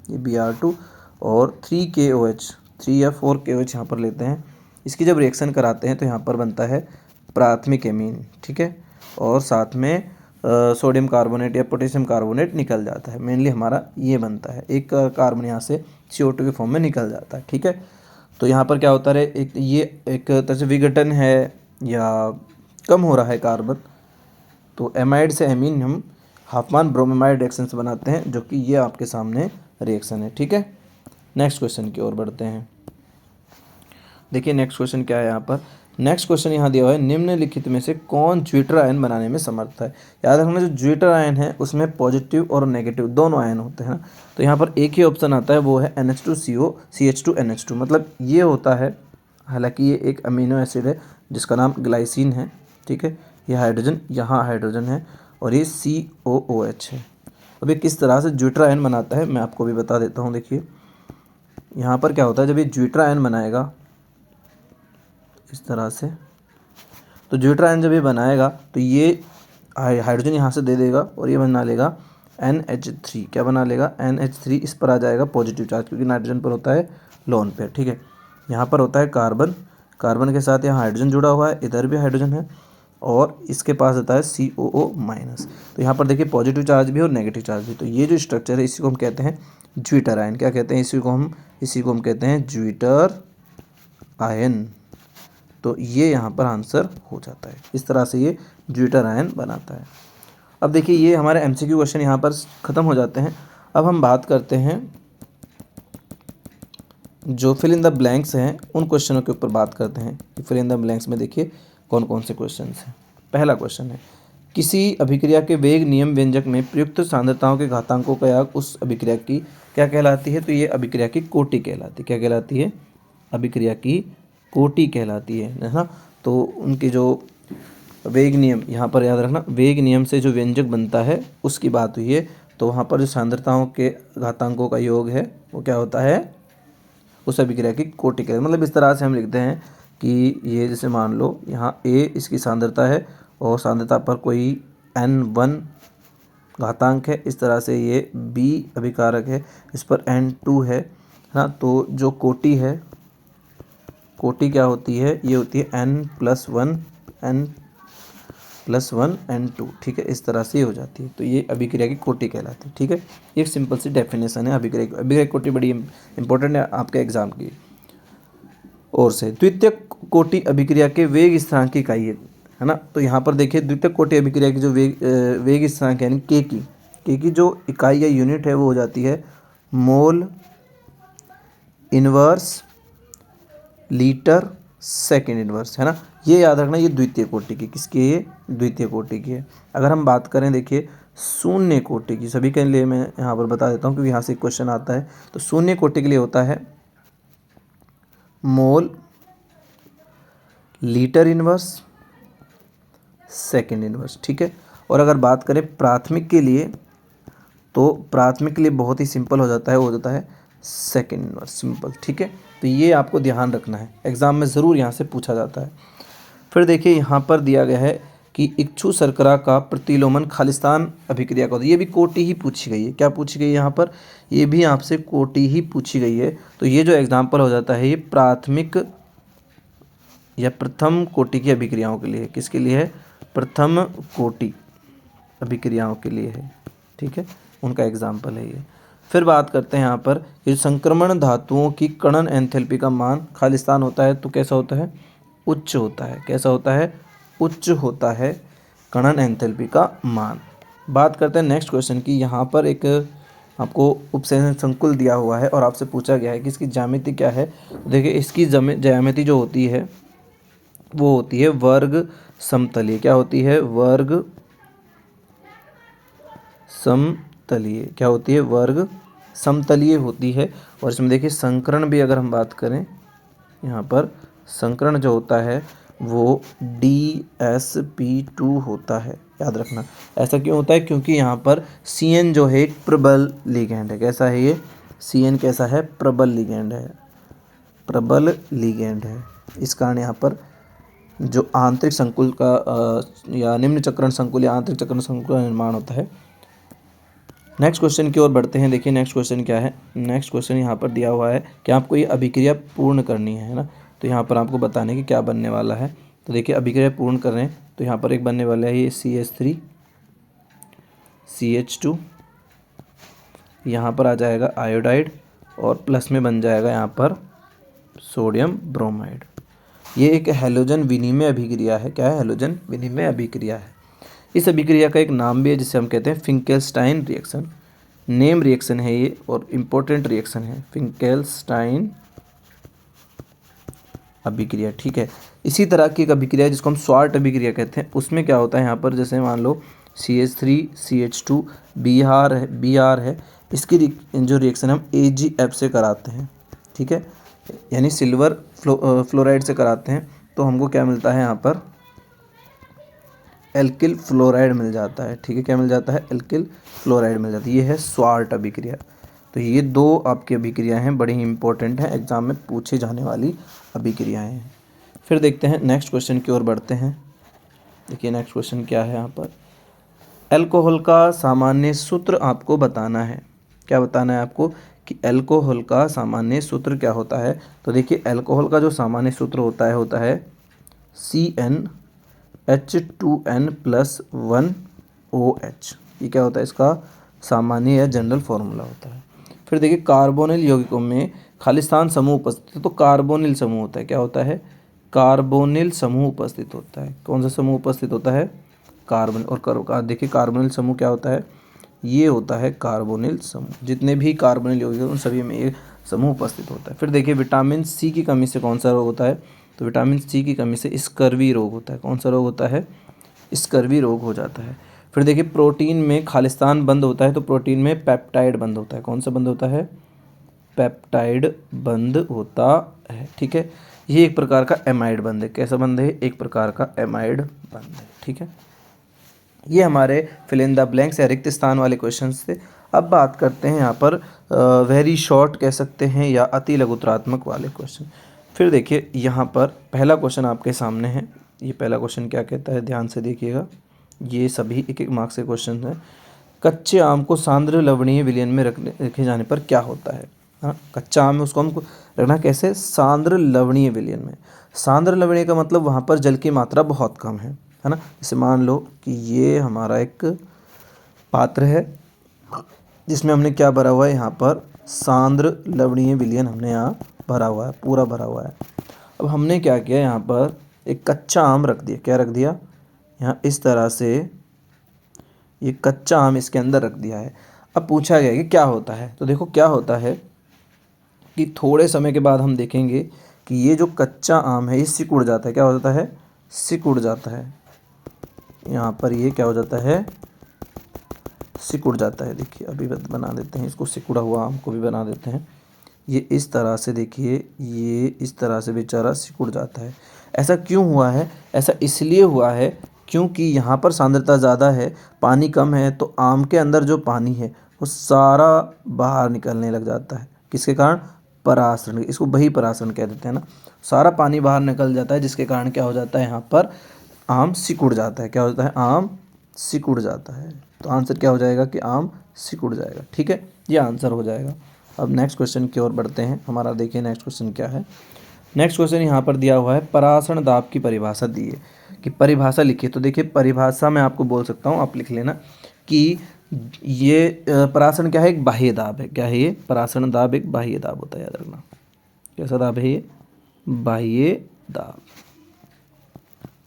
ये Br2 और 3KOH 3 या 4KOH यहाँ पर लेते हैं। इसकी जब रिएक्शन कराते हैं तो यहाँ पर बनता है प्राथमिक एमीन, ठीक है। और साथ में सोडियम कार्बोनेट या पोटेशियम कार्बोनेट निकल जाता है। मेनली हमारा ये बनता है, एक कार्बन यहाँ से CO2 के फॉर्म में निकल जाता है, ठीक है। तो यहाँ पर क्या होता है, एक तरह से विघटन है या कम हो रहा है कार्बन, तो एमाइड से एमीन हम हाफमान ब्रोमाइड रिएक्शन से बनाते हैं, जो कि ये आपके सामने रिएक्शन है, ठीक है। नेक्स्ट क्वेश्चन की ओर बढ़ते हैं। देखिए नेक्स्ट क्वेश्चन क्या है यहाँ पर। नेक्स्ट क्वेश्चन यहाँ दिया हुआ है, निम्नलिखित में से कौन ज्विटर आयन बनाने में समर्थ है। याद रखना जो ज्विटर आयन है उसमें पॉजिटिव और नेगेटिव दोनों आयन होते हैं ना। तो यहाँ पर एक ही ऑप्शन आता है, वो है NH2CO CH2NH2, मतलब ये होता है। हालांकि ये एक अमीनो एसिड है जिसका नाम ग्लाइसिन है, ठीक है। ये हाइड्रोजन, यहाँ हाइड्रोजन है और ये COOH है। अब ये किस तरह से ज्विटर आयन बनाता है मैं आपको भी बता देता हूँ। देखिए यहाँ पर क्या होता है, जब ये ज्विटर आयन बनाएगा इस तरह से, तो ज्विटर आयन जब ये बनाएगा तो ये हाइड्रोजन यहाँ से दे देगा और ये बना लेगा NH3। क्या बना लेगा, NH3। इस पर आ जाएगा पॉजिटिव चार्ज, क्योंकि नाइट्रोजन पर होता है लोन पेयर, ठीक है। यहाँ पर होता है कार्बन, कार्बन के साथ यहाँ हाइड्रोजन जुड़ा हुआ है, इधर भी हाइड्रोजन है और इसके पास होता है COO-। तो यहाँ पर देखिए पॉजिटिव चार्ज भी और नेगेटिव चार्ज भी। तो ये जो स्ट्रक्चर है इसी को हम कहते हैं ज्विटर आयन। क्या कहते हैं, इसी को हम कहते हैं ज्विटर आयन। तो ये यहाँ पर आंसर हो जाता है। इस तरह से ये ज्विटर आयन बनाता है। अब देखिए ये हमारे MCQ क्वेश्चन यहाँ पर ख़त्म हो जाते हैं। अब हम बात करते हैं जो फिल इन द ब्लैंक्स हैं, उन क्वेश्चनों के ऊपर बात करते हैं कि फिल इन द ब्लैंक्स में देखिए कौन कौन से क्वेश्चन हैं। पहला क्वेश्चन है, किसी अभिक्रिया के वेग नियम व्यंजक में प्रयुक्त सांद्रताओं के घातांकों का योग उस अभिक्रिया की क्या कहलाती है। तो ये अभिक्रिया की कोटि कहलाती है। क्या कहलाती है, अभिक्रिया की कोटि कहलाती है ना। तो उनके जो वेग नियम, यहाँ पर याद रखना, वेग नियम से जो व्यंजक बनता है उसकी बात हुई है। तो वहाँ पर जो सांद्रताओं के घातांकों का योग है वो क्या होता है, उस अभिक्रिया की कोटि कहलाती है। मतलब इस तरह से हम लिखते हैं कि ये जैसे मान लो यहाँ A इसकी सांद्रता है और सांद्रता पर कोई N1 घातांक है, इस तरह से ये B अभिकारक है, इस पर N2 है ना। तो जो कोटि है, कोटि क्या होती है, ये होती है N+1 N+1 N2, ठीक है। इस तरह से ये हो जाती है। तो ये अभिक्रिया की कोटि कहलाती है, ठीक है। एक सिंपल सी डेफिनेशन है अभिक्रिया की। अभिक्रिया की कोटि बड़ी इंपॉर्टेंट है आपके एग्जाम की ओर से। द्वितीयक कोटि अभिक्रिया के वेग स्थिरांक की इकाई है ना। तो यहाँ पर देखिए द्वितीयक कोटि अभिक्रिया की जो वेग स्थिरांक यानी के की जो इकाई या यूनिट है वो हो जाती है mole inverse litre second inverse, है ना। ये याद रखना, ये द्वितीय कोटि की, किसकी है, ये द्वितीय कोटि की है। अगर हम बात करें देखिए शून्य कोटि की, सभी के लिए मैं यहाँ पर बता देता हूँ क्योंकि यहाँ से क्वेश्चन आता है। तो शून्य कोटि के लिए होता है मोल, लीटर इनवर्स, सेकंड इनवर्स, ठीक है। और अगर बात करें प्राथमिक के लिए, तो प्राथमिक के लिए बहुत ही सिंपल हो जाता है, वो हो जाता है सेकंड इनवर्स, सिंपल, ठीक है। तो ये आपको ध्यान रखना है, एग्ज़ाम में ज़रूर यहाँ से पूछा जाता है। फिर देखिए यहाँ पर दिया गया है कि इच्छु शर्करा का प्रतिलोमन खालिस्तान अभिक्रिया का होता है। ये भी कोटि ही पूछी गई है, क्या पूछी गई है यहाँ पर, ये भी आपसे कोटि ही पूछी गई है। तो ये जो एग्जाम्पल हो जाता है ये प्राथमिक या प्रथम कोटि की अभिक्रियाओं के लिए, किसके लिए है, प्रथम कोटि अभिक्रियाओं के लिए है, ठीक है, उनका एग्जाम्पल है ये। फिर बात करते हैं यहाँ पर, ये संक्रमण धातुओं की कणन एंथैल्पी का मान खालिस्तान होता है तो कैसा होता है, उच्च होता है। कैसा होता है, उच्च होता है कणन एंथैल्पी का मान। बात करते हैं नेक्स्ट क्वेश्चन की। यहाँ पर एक आपको उपसेचन संकुल दिया हुआ है और आपसे पूछा गया है कि इसकी ज्यामिति क्या है। देखिए इसकी ज्यामिति जो होती है वो होती है वर्ग समतलीय। क्या होती है, वर्ग समतलीय। क्या होती है, वर्ग समतलीय होती है। और इसमें देखिए संकरण भी अगर हम बात करें, यहाँ पर संकरण जो होता है वो DsP2 होता है, याद रखना। ऐसा क्यों होता है, क्योंकि यहाँ पर Cn जो है एक प्रबल लिगैंड है। कैसा है ये, Cn कैसा है, प्रबल लिगैंड है, प्रबल लिगैंड है। इस कारण यहाँ पर जो आंतरिक संकुल का या निम्न चक्रण संकुल या आंतरिक चक्रण संकुल का निर्माण होता है। नेक्स्ट क्वेश्चन की ओर बढ़ते हैं। देखिए नेक्स्ट क्वेश्चन क्या है, नेक्स्ट क्वेश्चन यहाँ पर दिया हुआ है कि आपको ये अभिक्रिया पूर्ण करनी है ना। तो यहाँ पर आपको बताने की क्या बनने वाला है। तो देखिए अभिक्रिया पूर्ण कर रहे हैं तो यहाँ पर एक बनने वाला है ये CH3 CH2, यहाँ पर आ जाएगा आयोडाइड और प्लस में बन जाएगा यहाँ पर सोडियम ब्रोमाइड। ये एक हैलोजन विनिमय अभिक्रिया है। क्या है, हैलोजन विनिमय अभिक्रिया है। इस अभिक्रिया का एक नाम भी है जिसे हम कहते हैं फिंकेल्स्टाइन रिएक्शन। नेम रिएक्शन है ये और इम्पोर्टेंट रिएक्शन है, फिंकेल्स्टाइन अभिक्रिया, ठीक है। इसी तरह की एक अभिक्रिया जिसको हम स्वार्ट अभिक्रिया कहते हैं, उसमें क्या होता है यहाँ पर, जैसे मान लो CH3 CH2 Br है, इसकी जो रिएक्शन हम AgF से कराते हैं, ठीक है, यानी सिल्वर फ्लोराइड से कराते हैं तो हमको क्या मिलता है यहाँ पर, एल्किल फ्लोराइड मिल जाता है, ठीक है। क्या मिल जाता है, एल्किल फ्लोराइड मिल जाती है। ये है स्वार्ट अभिक्रिया। तो ये दो आपकी अभिक्रियाएं हैं, बड़ी ही इंपॉर्टेंट हैं, एग्जाम में पूछे जाने वाली अभिक्रियाएं हैं। फिर देखते हैं नेक्स्ट क्वेश्चन की ओर बढ़ते हैं। देखिए नेक्स्ट क्वेश्चन क्या है यहाँ पर, अल्कोहल का सामान्य सूत्र आपको बताना है। क्या बताना है आपको कि अल्कोहल का सामान्य सूत्र क्या होता है। तो देखिए अल्कोहल का जो सामान्य सूत्र होता है CnH2n+1OH। ये क्या होता है, इसका सामान्य या जनरल फॉर्मूला होता है। फिर देखिए कार्बोनिल यौगिकों में खालिस्तान समूह उपस्थित है तो कार्बोनिल समूह होता है। क्या होता है, कार्बोनिल समूह उपस्थित होता है। कौन सा समूह उपस्थित होता है, कार्बन। और देखिए कार्बोनिल समूह क्या होता है, ये होता है कार्बोनिल समूह। जितने भी कार्बोनिल यौगिक हैं उन सभी में ये समूह उपस्थित होता है। फिर देखिए विटामिन C की कमी से कौन सा रोग होता है, तो विटामिन C की कमी से स्कर्वी रोग होता है। कौन सा रोग होता है, स्कर्वी रोग हो जाता है। फिर देखिए प्रोटीन में खालिस्तान बंद होता है तो प्रोटीन में पेप्टाइड बंद होता है। कौन सा बंद होता है, पेप्टाइड बंद होता है, ठीक है। ये एक प्रकार का एमाइड बंद है। कैसा बंद है, एक प्रकार का एमाइड बंद है, ठीक है। ये हमारे फिल इन द ब्लैंक्स या रिक्त स्थान वाले क्वेश्चंस थे। अब बात करते हैं यहाँ पर वेरी शॉर्ट कह सकते हैं या अति लघुतरात्मक वाले क्वेश्चन। फिर देखिए यहाँ पर पहला क्वेश्चन आपके सामने है। ये पहला क्वेश्चन क्या कहता है, ध्यान से देखिएगा, ये सभी एक एक मार्क्स के क्वेश्चन हैं। कच्चे आम को सांद्र लवणीय विलयन में रखे जाने पर क्या होता है। हाँ, कच्चा आम है उसको हमको रखना कैसे, सांद्र लवणीय विलयन में। सांद्र लवणीय का मतलब वहाँ पर जल की मात्रा बहुत कम है ना। जैसे मान लो कि ये हमारा एक पात्र है जिसमें हमने क्या भरा हुआ है, यहाँ पर सांद्र लवणीय विलयन हमने यहाँ भरा हुआ है, पूरा भरा हुआ है। अब हमने क्या किया, यहाँ पर एक कच्चा आम रख दिया। क्या रख दिया, यहाँ इस तरह से ये कच्चा आम इसके अंदर रख दिया है। अब पूछा गया कि क्या होता है, तो देखो क्या होता है कि थोड़े समय के बाद हम देखेंगे कि ये जो कच्चा आम है ये सिकुड़ जाता है। क्या हो जाता है, सिकुड़ जाता है। यहाँ पर ये क्या हो जाता है, सिकुड़ जाता है। देखिए अभी बना देते हैं इसको, सिकुड़ा हुआ आम को भी बना देते हैं। ये इस तरह से देखिए, ये इस तरह से बेचारा सिकुड़ जाता है। ऐसा क्यों हुआ है? ऐसा इसलिए हुआ है क्योंकि यहाँ पर सांद्रता ज़्यादा है, पानी कम है, तो आम के अंदर जो पानी है वो सारा बाहर निकलने लग जाता है। किसके कारण? परासरण। इसको बही परासरण कह देते हैं ना। सारा पानी बाहर निकल जाता है, जिसके कारण क्या हो जाता है, यहाँ पर आम सिकुड़ जाता है। क्या होता है? आम सिकुड़ जाता है। तो आंसर क्या हो जाएगा कि आम सिकुड़ जाएगा। ठीक है, ये आंसर हो जाएगा। अब नेक्स्ट क्वेश्चन की ओर बढ़ते हैं। हमारा देखिए नेक्स्ट क्वेश्चन क्या है। नेक्स्ट क्वेश्चन यहाँ पर दिया हुआ है, परासरण दाब की परिभाषा दी है कि परिभाषा लिखिए। तो देखिए परिभाषा मैं आपको बोल सकता हूँ, आप लिख लेना कि ये परासरण क्या है? एक बाह्य दाब है। क्या है ये? परासरण दाब एक बाह्य दाब होता है, याद रखना। कैसा दाब है ये? बाह्य दाब।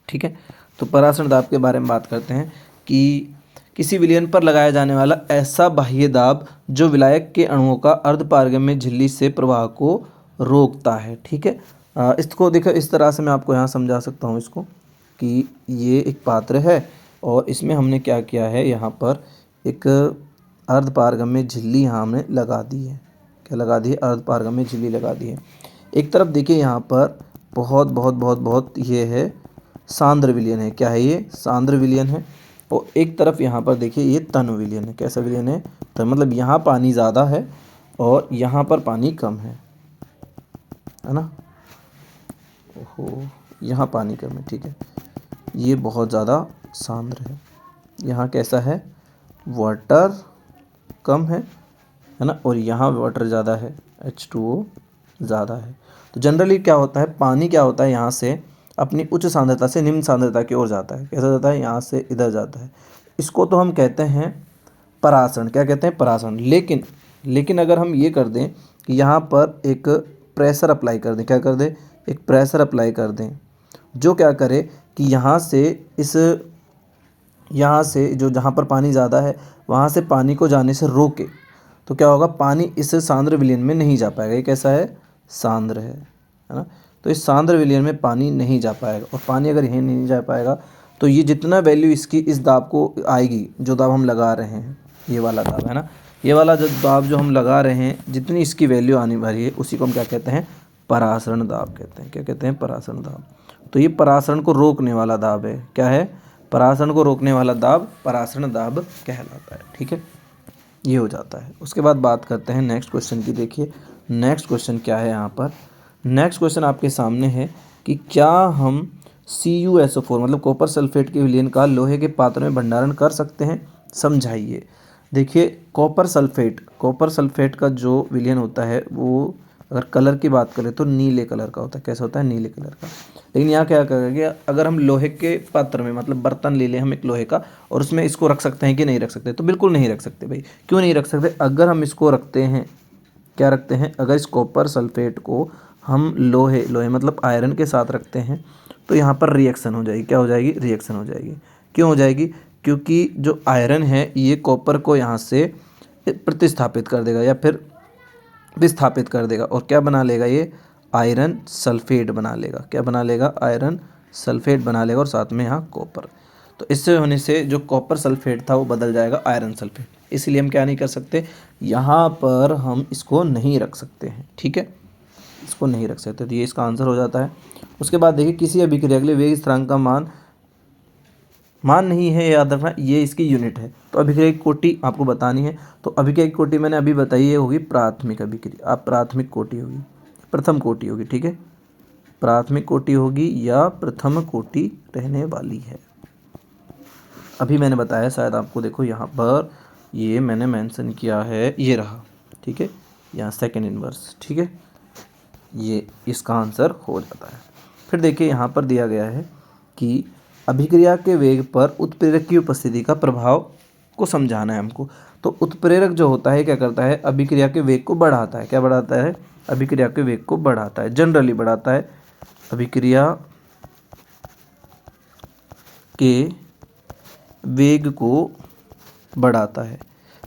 ठीक है, तो परासरण दाब के बारे में बात करते हैं कि किसी विलयन पर लगाया जाने वाला ऐसा बाह्य दाब जो विलायक के अणुओं का अर्धपारगम्य झिल्ली से प्रवाह को रोकता है। ठीक है, इसको देखो इस तरह से मैं आपको यहाँ समझा सकता हूँ इसको कि ये एक पात्र है और इसमें हमने क्या किया है, यहाँ पर एक अर्धपारगम्य झिल्ली यहाँ हमने लगा दी है। क्या लगा दी है? अर्धपारगम्य झिल्ली लगा दी है। एक तरफ देखिए यहाँ पर बहुत बहुत बहुत बहुत ये है सांद्र विलयन है। क्या है ये? सांद्र विलयन है। और एक तरफ यहाँ पर देखिए ये तन विलयन है। कैसा विलयन है? तो मतलब यहाँ पानी ज़्यादा है और यहाँ पर पानी कम है ना। ओहो, यहाँ पानी कम है। ठीक है, ये बहुत ज़्यादा सांद्र है। यहाँ कैसा है? वाटर कम है ना, और यहाँ वाटर ज़्यादा है, H2O ज़्यादा है। तो जनरली क्या होता है, पानी क्या होता है, यहाँ से अपनी उच्च सांद्रता से निम्न सांद्रता की ओर जाता है। कैसा जाता है? यहाँ से इधर जाता है। इसको तो हम कहते हैं परासरण। क्या कहते हैं? परासरण। लेकिन अगर हम ये कर दें कि यहाँ पर एक प्रेशर अप्लाई कर दें। क्या कर दें? एक प्रेशर अप्लाई कर दें, जो क्या करे कि यहाँ से जो जहाँ पर पानी ज़्यादा है वहाँ से पानी को जाने से रोके, तो क्या होगा? पानी इस सांद्र विलयन में नहीं जा पाएगा। ये कैसा है? सांद्र है ना। तो इस सांद्र विलयन में पानी नहीं जा पाएगा, और पानी अगर यहीं नहीं जा पाएगा तो ये जितना वैल्यू इसकी इस दाब को आएगी, जो दाब हम लगा रहे हैं, ये वाला दाब है ना, ये वाला जो दाब जो हम लगा रहे हैं, जितनी इसकी वैल्यू आने वाली है उसी को हम क्या कहते हैं? परासरण दाब कहते हैं। क्या कहते हैं? परासरण दाब। तो ये परासरण को रोकने वाला दाब है। क्या है? परासरण को रोकने वाला दाब परासरण दाब कहलाता है। ठीक है, ये हो जाता है। उसके बाद बात करते हैं नेक्स्ट क्वेश्चन की। देखिए नेक्स्ट क्वेश्चन क्या है यहाँ पर। नेक्स्ट क्वेश्चन आपके सामने है कि क्या हम CuSO4 मतलब कॉपर सल्फेट के विलयन का लोहे के पात्र में भंडारण कर सकते हैं? समझाइए। देखिए कॉपर सल्फेट का जो विलयन होता है वो अगर कलर की बात करें तो नीले कलर का होता है। कैसा होता है? नीले कलर का। लेकिन यहाँ क्या करेंगे, अगर हम लोहे के पात्र में मतलब बर्तन ले लें हम एक लोहे का, और उसमें इसको रख सकते हैं कि नहीं रख सकते? तो बिल्कुल नहीं रख सकते भाई। क्यों नहीं रख सकते? अगर हम इसको रखते हैं, क्या रखते हैं, अगर इस कॉपर सल्फेट को हम लोहे मतलब आयरन के साथ रखते हैं तो यहाँ पर रिएक्शन हो जाएगी। क्या हो जाएगी? रिएक्शन हो जाएगी। क्यों हो जाएगी? क्योंकि जो आयरन है ये कॉपर को यहाँ से प्रतिस्थापित कर देगा या फिर विस्थापित कर देगा, और क्या बना लेगा? ये आयरन सल्फेट बना लेगा। क्या बना लेगा? आयरन सल्फेट बना लेगा, और साथ में यहाँ कॉपर। तो इससे होने से जो कॉपर सल्फेट था वो बदल जाएगा आयरन सल्फेट। इसलिए हम क्या नहीं कर सकते, यहाँ पर हम इसको नहीं रख सकते हैं। ठीक है, इसको नहीं रख सकते। तो ये इसका आंसर हो जाता है। उसके बाद देखिए किसी अभिक्रिया के लिए वेग स्थिरांक का मान नहीं है, याद रखना, ये इसकी यूनिट है। तो अभिक्रिया की कोटि आपको बतानी है। तो अभिक्रिया की कोटि मैंने अभी बताई है, होगी प्राथमिक अभिक्रिया। आप प्राथमिक कोटि होगी, प्रथम कोटि होगी। ठीक है, प्राथमिक कोटि होगी या प्रथम कोटि रहने वाली है। अभी मैंने बताया शायद आपको, देखो यहाँ पर ये मैंने मेंशन किया है, ये रहा। ठीक है, यहाँ सेकंड इनवर्स। ठीक है, ये इसका आंसर हो जाता है। फिर देखिए यहाँ पर दिया गया है कि अभिक्रिया के वेग पर उत्प्रेरक की उपस्थिति का प्रभाव को समझाना है हमको। तो उत्प्रेरक जो होता है क्या करता है? अभिक्रिया के वेग को बढ़ाता है। क्या बढ़ाता है? अभिक्रिया के वेग को बढ़ाता है, जनरली बढ़ाता है। अभिक्रिया के वेग को बढ़ाता है,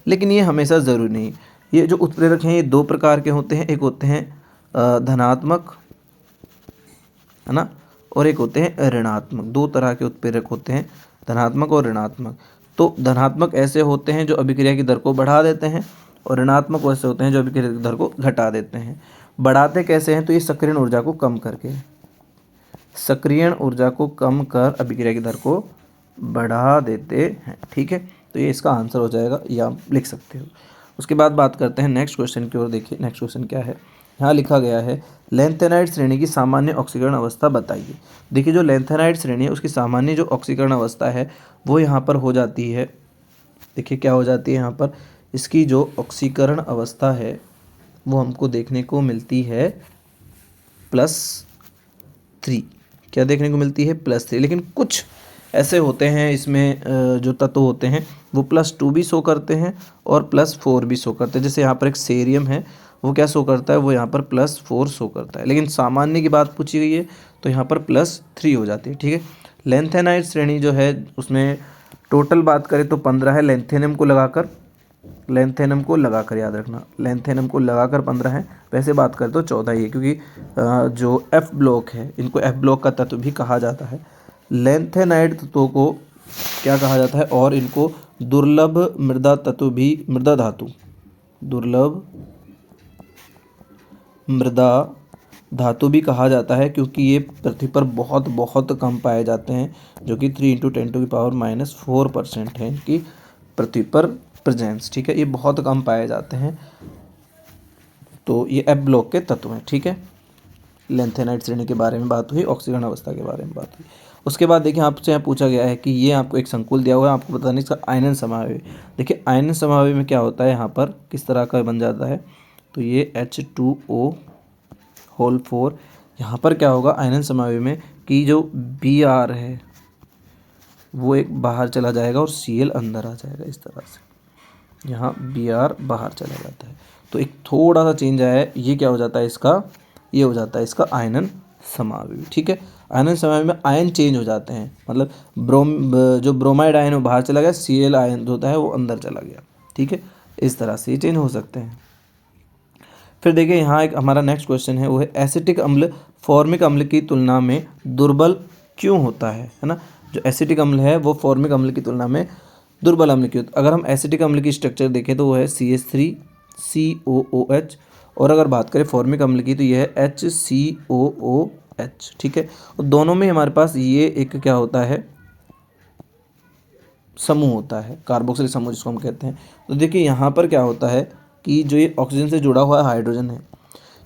लेकिन ये हमेशा ज़रूरी नहीं। ये जो उत्प्रेरक हैं ये दो प्रकार के होते हैं। एक होते हैं धनात्मक, है ना, और एक होते हैं ऋणात्मक। दो तरह के उत्प्रेरक होते हैं, धनात्मक और ऋणात्मक। तो धनात्मक ऐसे होते हैं जो अभिक्रिया की दर को बढ़ा देते हैं और ऋणात्मक वैसे होते हैं जो अभिक्रिया की दर को घटा देते हैं। बढ़ाते कैसे हैं? तो ये सक्रियण ऊर्जा को कम करके, सक्रियण ऊर्जा को कम कर अभिक्रिया की दर को बढ़ा देते हैं। ठीक है, तो ये इसका आंसर हो जाएगा, या आप लिख सकते हो। उसके बाद बात करते हैं नेक्स्ट क्वेश्चन की ओर। देखिए नेक्स्ट क्वेश्चन क्या है, यहाँ लिखा गया है लैंथेनाइड श्रेणी की सामान्य ऑक्सीकरण अवस्था बताइए। देखिए जो लैंथेनाइड श्रेणी है उसकी सामान्य जो ऑक्सीकरण अवस्था है वो यहाँ पर हो जाती है, देखिए क्या हो जाती है यहाँ पर, इसकी जो ऑक्सीकरण अवस्था है वो हमको देखने को मिलती है +3। क्या देखने को मिलती है? +3। लेकिन कुछ ऐसे होते हैं इसमें जो तत्व होते हैं वो +2 भी शो करते हैं और +4 भी शो करते हैं। जैसे यहाँ पर एक सेरियम है, वो क्या शो करता है? वो यहाँ पर +4 शो करता है। लेकिन सामान्य की बात पूछी गई है तो यहाँ पर +3 हो जाती है। ठीक है, लैंथेनाइड श्रेणी जो है उसमें टोटल बात करें तो 15 है। लैंथेनियम को लगाकर याद रखना, लैंथेनियम को लगाकर 15 है। वैसे बात करें तो 14 ही है, क्योंकि जो F ब्लॉक है इनको F ब्लॉक का तत्व भी कहा जाता है। लैंथेनाइड तत्वों को क्या कहा जाता है? और इनको दुर्लभ मृदा तत्व भी, मृदा धातु, दुर्लभ मृदा धातु भी कहा जाता है, क्योंकि ये पृथ्वी पर बहुत बहुत कम पाए जाते हैं, जो कि 3 × 10⁻⁻⁴% है इनकी पृथ्वी पर प्रेजेंस। ठीक है, ये बहुत कम पाए जाते हैं। तो ये F ब्लॉक के तत्व हैं। ठीक है, लैंथेनाइड श्रेणी के बारे में बात हुई, ऑक्सीकरण अवस्था के बारे में बात हुई। उसके बाद देखिए आपसे यहाँ पूछा गया है कि ये आपको एक संकुल दिया हुआ है, आपको बताना इसका आयनन समावयव। देखिए आयनन समावयव में क्या होता है, यहाँ पर किस तरह का बन जाता है, तो ये H2O4, यहाँ पर क्या होगा आयनन समावयव में कि जो Br है वो एक बाहर चला जाएगा और Cl अंदर आ जाएगा। इस तरह से यहाँ Br बाहर चला जाता है, तो एक थोड़ा सा चेंज आया है। ये क्या हो जाता है इसका, ये हो जाता है इसका आयनन समावयव। ठीक है, आयनन समावयव में आयन चेंज हो जाते हैं, मतलब जो ब्रोमाइड आयन वो बाहर चला गया, Cl आयन जो होता है वो अंदर चला गया। ठीक है, इस तरह से ये चेंज हो सकते हैं। फिर देखिए यहाँ एक हमारा नेक्स्ट क्वेश्चन है, वो है एसिटिक अम्ल फॉर्मिक अम्ल की तुलना में दुर्बल क्यों होता है ना। जो एसिटिक अम्ल है वो फॉर्मिक अम्ल की तुलना में दुर्बल अम्ल क्यों? अगर हम एसिटिक अम्ल की स्ट्रक्चर देखें तो वो है CH3COOH, और अगर बात करें फॉर्मिक अम्ल की तो ये है HCOOH। ठीक है, और दोनों में हमारे पास ये एक क्या होता है, समूह होता है, कार्बोक्सिलिक समूह जिसको हम कहते हैं। तो देखिए यहाँ पर क्या होता है कि जो ये ऑक्सीजन से जुड़ा हुआ हाइड्रोजन है,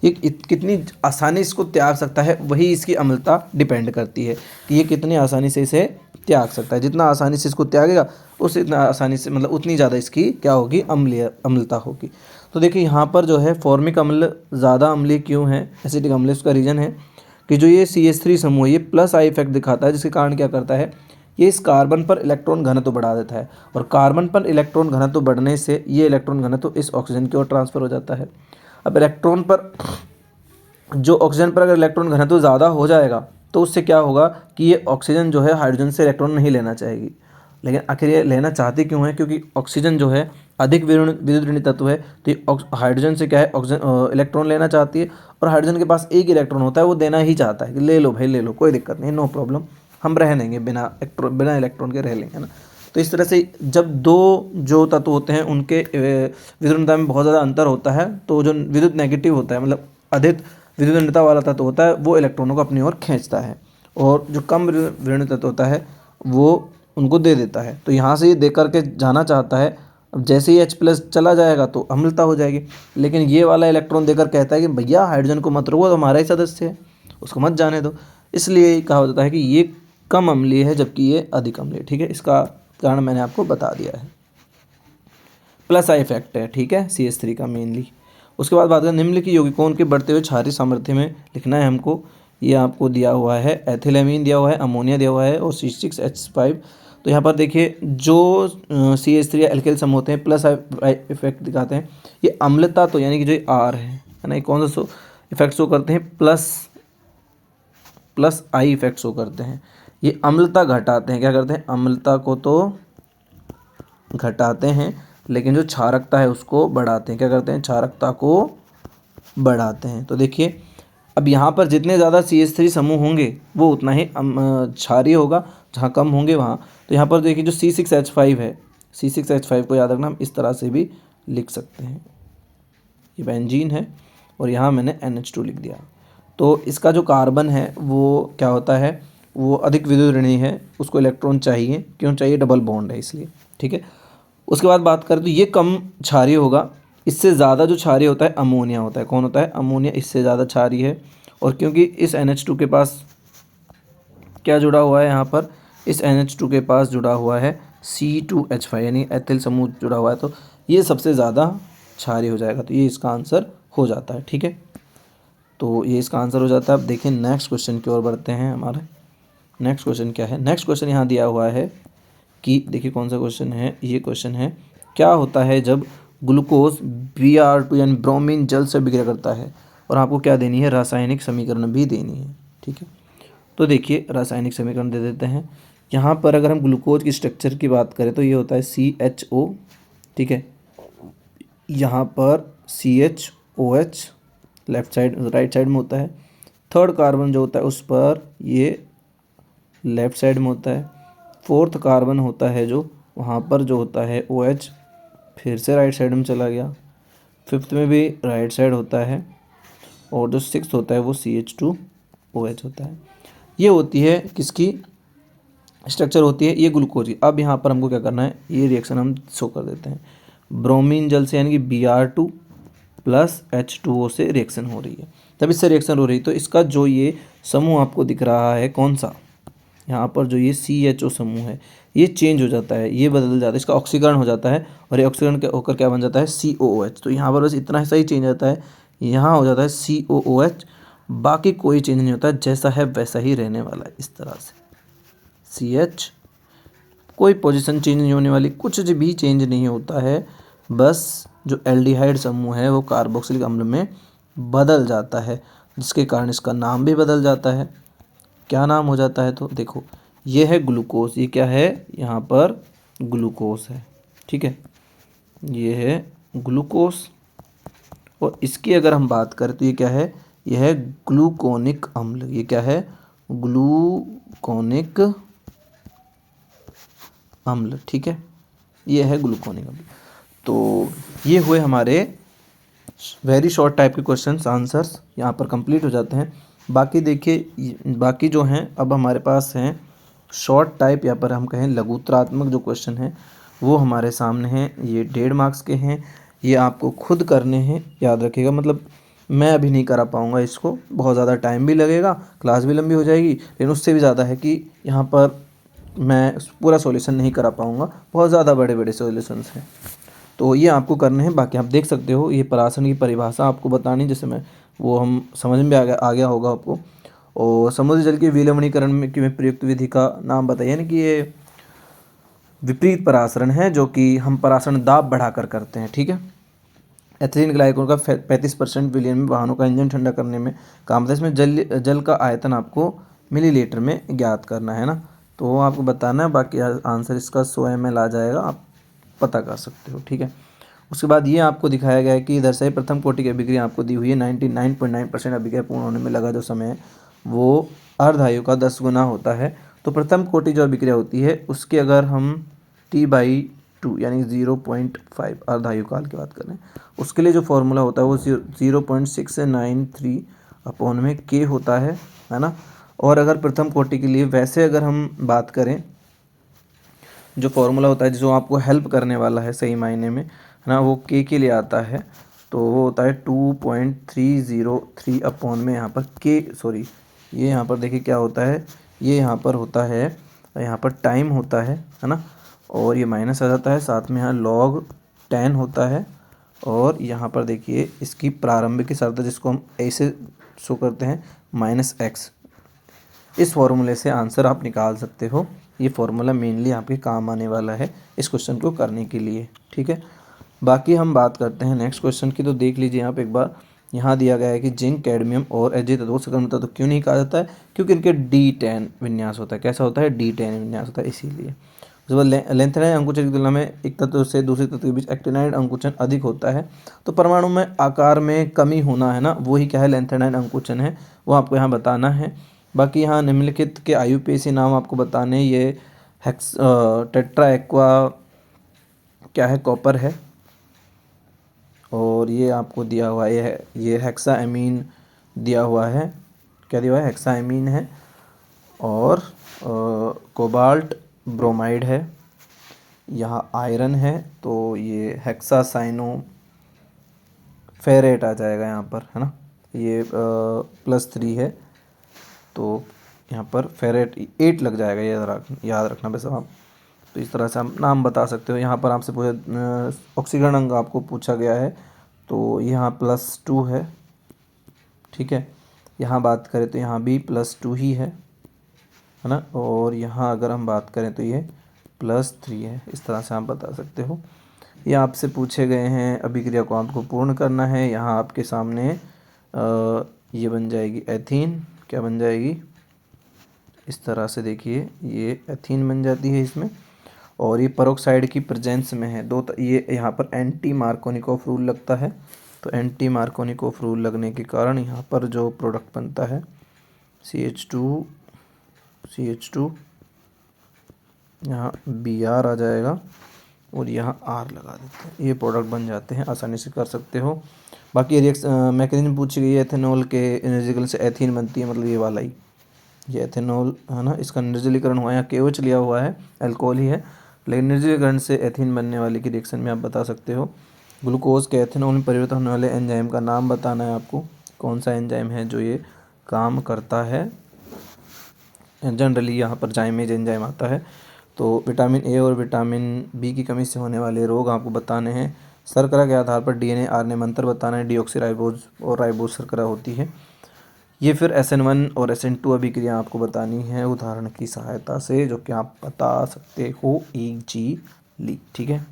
ये कितनी आसानी इसको त्याग सकता है, वही इसकी अम्लता डिपेंड करती है कि ये कितनी आसानी से इसे त्याग सकता है। जितना आसानी से इसको त्यागेगा उस इतना आसानी से, मतलब उतनी ज़्यादा इसकी क्या होगी, अम्लता होगी। तो देखिए यहाँ पर जो है फॉर्मिक अम्ल ज़्यादा अम्लीय क्यों है, एसिटिक अम्ल, उसका रीज़न है कि जो ये CH3 समूह ये +I इफेक्ट दिखाता है, जिसके कारण क्या करता है, ये इस कार्बन पर इलेक्ट्रॉन घनत्व बढ़ा देता है, और कार्बन पर इलेक्ट्रॉन घनत्व बढ़ने से ये इलेक्ट्रॉन घनत्व इस ऑक्सीजन की ओर ट्रांसफ़र हो जाता है। अब इलेक्ट्रॉन पर, जो ऑक्सीजन पर अगर इलेक्ट्रॉन घनत्व ज़्यादा हो जाएगा तो उससे क्या होगा कि ये ऑक्सीजन जो है हाइड्रोजन से इलेक्ट्रॉन नहीं लेना चाहेगी। लेकिन आखिर ये लेना चाहती क्यों है? क्योंकि ऑक्सीजन जो है अधिक विद्युत ऋणी तत्व है, तो ये हाइड्रोजन से क्या है, ऑक्सीजन इलेक्ट्रॉन लेना चाहती है, और हाइड्रोजन के पास एक इलेक्ट्रॉन होता है, वो देना ही चाहता है कि ले लो भाई ले लो, कोई दिक्कत नहीं, नो प्रॉब्लम, हम रह लेंगे बिना इलेक्ट्रॉन के रह लेंगे ना। तो इस तरह से जब दो जो तत्व होते हैं उनके विद्युत ऋणता में बहुत ज़्यादा अंतर होता है, तो जो विद्युत नेगेटिव होता है, मतलब अधिक विद्युत ऋणता वाला तत्व होता है, वो इलेक्ट्रॉनों को अपनी ओर खींचता है, और जो कम विद्युत ऋण तत्व होता है वो उनको दे देता है। तो यहाँ से ये दे करके जाना चाहता है, अब जैसे ही H+ चला जाएगा तो अम्लता हो जाएगी, लेकिन ये वाला इलेक्ट्रॉन देकर कहता है कि भैया हाइड्रोजन को मत रोको, तो हमारा ही सदस्य है, उसको मत जाने दो। इसलिए कहा जाता है कि ये कम अम्लीय है जबकि ये अधिक अम्लीय। ठीक है, इसका कारण मैंने आपको बता दिया है, +I इफेक्ट है। ठीक है, CH3 का मेनली। उसके बाद बात करें निम्नलिखित यौगिकों के बढ़ते हुए क्षारीय सामर्थ्य में लिखना है हमको। ये आपको दिया हुआ है, एथिलेमीन दिया हुआ है, अमोनिया दिया हुआ है, और C6H5। तो यहाँ पर देखिए जो CH3 या एल्केल समूह होते हैं +I इफेक्ट दिखाते हैं। ये अम्लता तो यानी कि जो R है ना, ये कौन सा इफेक्ट शो करते हैं, +I इफेक्ट शो करते हैं। ये अम्लता घटाते हैं, क्या करते हैं, अम्लता को तो घटाते हैं, लेकिन जो क्षारकता है उसको बढ़ाते हैं। क्या करते हैं, क्षारकता को बढ़ाते हैं। तो देखिए अब यहाँ पर जितने ज़्यादा CH3 समूह होंगे वो उतना ही क्षारीय होगा, जहाँ कम होंगे वहाँ। तो यहाँ पर देखिए जो C6H5 है, C6H5 को याद रखना, हम इस तरह से भी लिख सकते हैं। ये बेंजीन है और यहाँ मैंने NH2 लिख दिया। तो इसका जो कार्बन है वो क्या होता है, वो अधिक विद्युत ऋणी है, उसको इलेक्ट्रॉन चाहिए। क्यों चाहिए? डबल बॉन्ड है इसलिए, ठीक है। उसके बाद बात करें तो ये कम क्षारीय होगा, इससे ज़्यादा जो क्षारीय होता है अमोनिया होता है। कौन होता है? अमोनिया इससे ज़्यादा क्षारीय है। और क्योंकि इस NH2 के पास क्या जुड़ा हुआ है, यहाँ पर इस NH2 के पास जुड़ा हुआ है C2H5 यानी एथिल समूह जुड़ा हुआ है, तो ये सबसे ज़्यादा क्षारीय हो जाएगा। तो ये इसका आंसर हो जाता है, ठीक है। तो ये इसका आंसर हो जाता है। अब देखिए नेक्स्ट क्वेश्चन की ओर बढ़ते हैं। हमारे नेक्स्ट क्वेश्चन क्या है? नेक्स्ट क्वेश्चन यहाँ दिया हुआ है कि देखिए कौन सा क्वेश्चन है, ये क्वेश्चन है, क्या होता है जब ग्लूकोज Br2 यानी ब्रोमीन जल से बिक्रिया करता है? और आपको क्या देनी है? रासायनिक समीकरण भी देनी है, ठीक है। तो देखिए रासायनिक समीकरण दे देते हैं। यहाँ पर अगर हम ग्लूकोज की स्ट्रक्चर की बात करें तो ये होता है CHO, ठीक है। यहाँ पर CHOH left side right side में होता है। थर्ड कार्बन जो होता है उस पर ये लेफ्ट साइड में होता है। फोर्थ कार्बन होता है जो वहाँ पर जो होता है OH, फिर से राइट साइड में चला गया। फिफ्थ में भी राइट साइड होता है। और जो सिक्स्थ होता है वो CH2OH होता है। ये होती है किसकी स्ट्रक्चर होती है? ये ग्लूकोज की। अब यहाँ पर हमको क्या करना है, ये रिएक्शन हम शो कर देते हैं। ब्रोमीन जल से यानी कि Br2 प्लस H2O से रिएक्शन हो रही है। तब इससे रिएक्शन हो रही है तो इसका जो ये समूह आपको दिख रहा है कौन सा, यहाँ पर जो ये CHO समूह है ये चेंज हो जाता है, ये बदल जाता है, इसका ऑक्सीकरण हो जाता है और ये ऑक्सीकरण होकर क्या बन जाता है? COOH। तो यहाँ पर बस इतना हिस्सा ही चेंज होता है, यहाँ हो जाता है COOH, बाकी कोई चेंज नहीं होता, जैसा है वैसा ही रहने वाला है। इस तरह से CH, कोई पोजीशन चेंज नहीं होने वाली, कुछ भी चेंज नहीं होता है, बस जो एल्डिहाइड समूह है वो कार्बोक्सिलिक अम्ल में बदल जाता है, जिसके कारण इसका नाम भी बदल जाता है। क्या नाम हो जाता है? तो देखो ये है ग्लूकोज, ये क्या है? यहाँ पर ग्लूकोज है, ठीक है। ये है ग्लूकोज और इसकी अगर हम बात करें तो ये क्या है? यह है ग्लूकोनिक अम्ल। ये क्या है? ग्लूकोनिक अम्ल, ठीक है। ये है ग्लूकोनिक अम्ल। तो ये हुए हमारे वेरी शॉर्ट टाइप के क्वेश्चंस आंसर्स, यहाँ पर कंप्लीट हो जाते हैं। बाकी देखिए बाकी जो हैं अब हमारे पास हैं शॉर्ट टाइप या पर हम कहें लघुत्तरात्मक जो क्वेश्चन हैं वो हमारे सामने हैं। ये 1.5 मार्क्स के हैं, ये आपको खुद करने हैं, याद रखिएगा। मतलब मैं अभी नहीं करा पाऊँगा इसको, बहुत ज़्यादा टाइम भी लगेगा, क्लास भी लंबी हो जाएगी, लेकिन उससे भी ज़्यादा है कि यहाँ पर मैं पूरा सॉल्यूशन नहीं करा पाऊँगा, बहुत ज़्यादा बड़े बड़े सॉल्यूशंस हैं। तो ये आपको करने हैं। बाकी आप देख सकते हो ये परासरण की परिभाषा आपको बतानी, जैसे मैं वो हम समझ में आ गया होगा आपको। और समुद्री जल के विलवणीकरण में प्रयुक्त विधि का नाम बताइए, यानी कि ये विपरीत परासरण है जो कि हम परासरण दाब बढ़ाकर करते हैं, ठीक है। एथिलीन ग्लाइकोल का 35% विलियन में वाहनों का इंजन ठंडा करने में काम आता है। इसमें जल का आयतन आपको मिलीलीटर में ज्ञात करना है ना, तो वो आपको बताना है। बाकी आंसर इसका 100 ml आ जाएगा, आप पता कर सकते हो, ठीक है। उसके बाद ये आपको दिखाया गया है कि इधर से प्रथम कोटि की अभिक्रिया आपको दी हुई है। 99.9% अभिक्रिया पूर्ण होने में लगा जो समय है वो अर्धायु का 10 गुना होता है। तो प्रथम कोटि जो अभिक्रिया होती है उसके अगर हम T/2 यानी 0.5 अर्धायु काल की बात करें, उसके लिए जो फॉर्मूला होता है वो 0.693 अपॉन में K होता है ना। और अगर प्रथम कोटि के लिए वैसे अगर हम बात करें, जो फॉर्मूला होता है जो आपको हेल्प करने वाला है सही मायने में, है ना, वो K के लिए आता है, तो वो होता है 2.303 अपॉन में यहाँ पर K, सॉरी ये यहाँ पर देखिए क्या होता है, ये यहाँ पर होता है, यहाँ पर टाइम होता है ना, और ये माइनस आ जाता है, साथ में यहाँ log 10 होता है, और यहाँ पर देखिए इसकी प्रारंभिक शर्त जिसको हम ऐसे शो करते हैं -x। इस फॉर्मूले से आंसर आप निकाल सकते हो। ये फॉर्मूला मेनली आपके काम आने वाला है इस क्वेश्चन को करने के लिए, ठीक है। बाकी हम बात करते हैं नेक्स्ट क्वेश्चन की। तो देख लीजिए आप एक बार, यहाँ दिया गया है कि जिंक, कैडमियम और एजे तत्वों से सकर्मक तत्व क्यों नहीं कहा जाता है? क्योंकि इनके D10 विन्यास होता है। कैसा होता है? D10 विन्यास होता है, इसीलिए। उसके बाद लेंथेनाइड अंकुचन की तुलना में एक तत्व से दूसरे तत्व के बीच एक्टिनाइड अंकुचन अधिक होता है। तो परमाणु में आकार में कमी होना है ना, वही क्या है? लेंथेनाइड अंकुचन है, वो आपको यहाँ बताना है। बाकी यहाँ निम्नलिखित के IUPAC नाम आपको बताने हैं। ये हेक्स टेट्रा एक्वा क्या है, कॉपर है। और ये आपको दिया हुआ है, ये हेक्सा एमीन दिया हुआ है। क्या दिया हुआ है, हेक्सा एमीन है। और कोबाल्ट ब्रोमाइड है। यहाँ आयरन है, तो ये हेक्सा साइनो फेरेट आ जाएगा यहाँ पर, है ना। ये +3 है, तो यहाँ पर फेरेट 8 लग जाएगा, ये याद रखना बस आप। तो इस तरह से आप नाम बता सकते हो। यहाँ पर आपसे पूछा ऑक्सीकरण अंग आपको पूछा गया है, तो यहाँ +2 है, ठीक है। यहाँ बात करें तो यहाँ भी +2 ही है ना। और यहाँ अगर हम बात करें तो ये +3 है। इस तरह से आप बता सकते हो। ये आपसे पूछे गए हैं, अभिक्रिया को आपको पूर्ण करना है। यहाँ आपके सामने ये बन जाएगी एथीन। क्या बन जाएगी, इस तरह से देखिए, ये एथीन बन जाती है इसमें। और ये पेरोक्साइड की प्रेजेंस में है। ये यहाँ पर एंटी मार्कोनिकोफ रूल लगता है। तो एंटी मार्कोनिकोफ रूल लगने के कारण यहाँ पर जो प्रोडक्ट बनता है CH2 यहाँ Br आ जाएगा और यहाँ R लगा देते हैं। ये प्रोडक्ट बन जाते हैं, आसानी से कर सकते हो। बाकी मैकेनिज्म पूछी गई है, एथेनॉल के निर्जलीकरण से एथीन बनती है, मतलब ये वाला ही, ये एथेनॉल है ना। इसका निर्जलीकरण हुआ, यहाँ KOH लिया हुआ है, अल्कोहल ही है, लेकिन निर्जलीकरण से एथीन बनने वाली की रिएक्शन में आप बता सकते हो। ग्लूकोज के एथेनॉल में परिवर्तन होने वाले एंजाइम का नाम बताना है आपको। कौन सा एंजाइम है जो ये काम करता है। जनरली यहाँ पर जाइमेज एंजाइम आता है। तो विटामिन A और विटामिन B की कमी से होने वाले रोग आपको बताने हैं। शर्करा के आधार पर DNA RNA मंत्र बताना है। डीऑक्सीराइबोज और राइबोज शर्करा होती है। ये फिर SN1 और SN2 अभिक्रिया आपको बतानी है उदाहरण की सहायता से, जो कि आप बता सकते हो इजीली, ठीक है।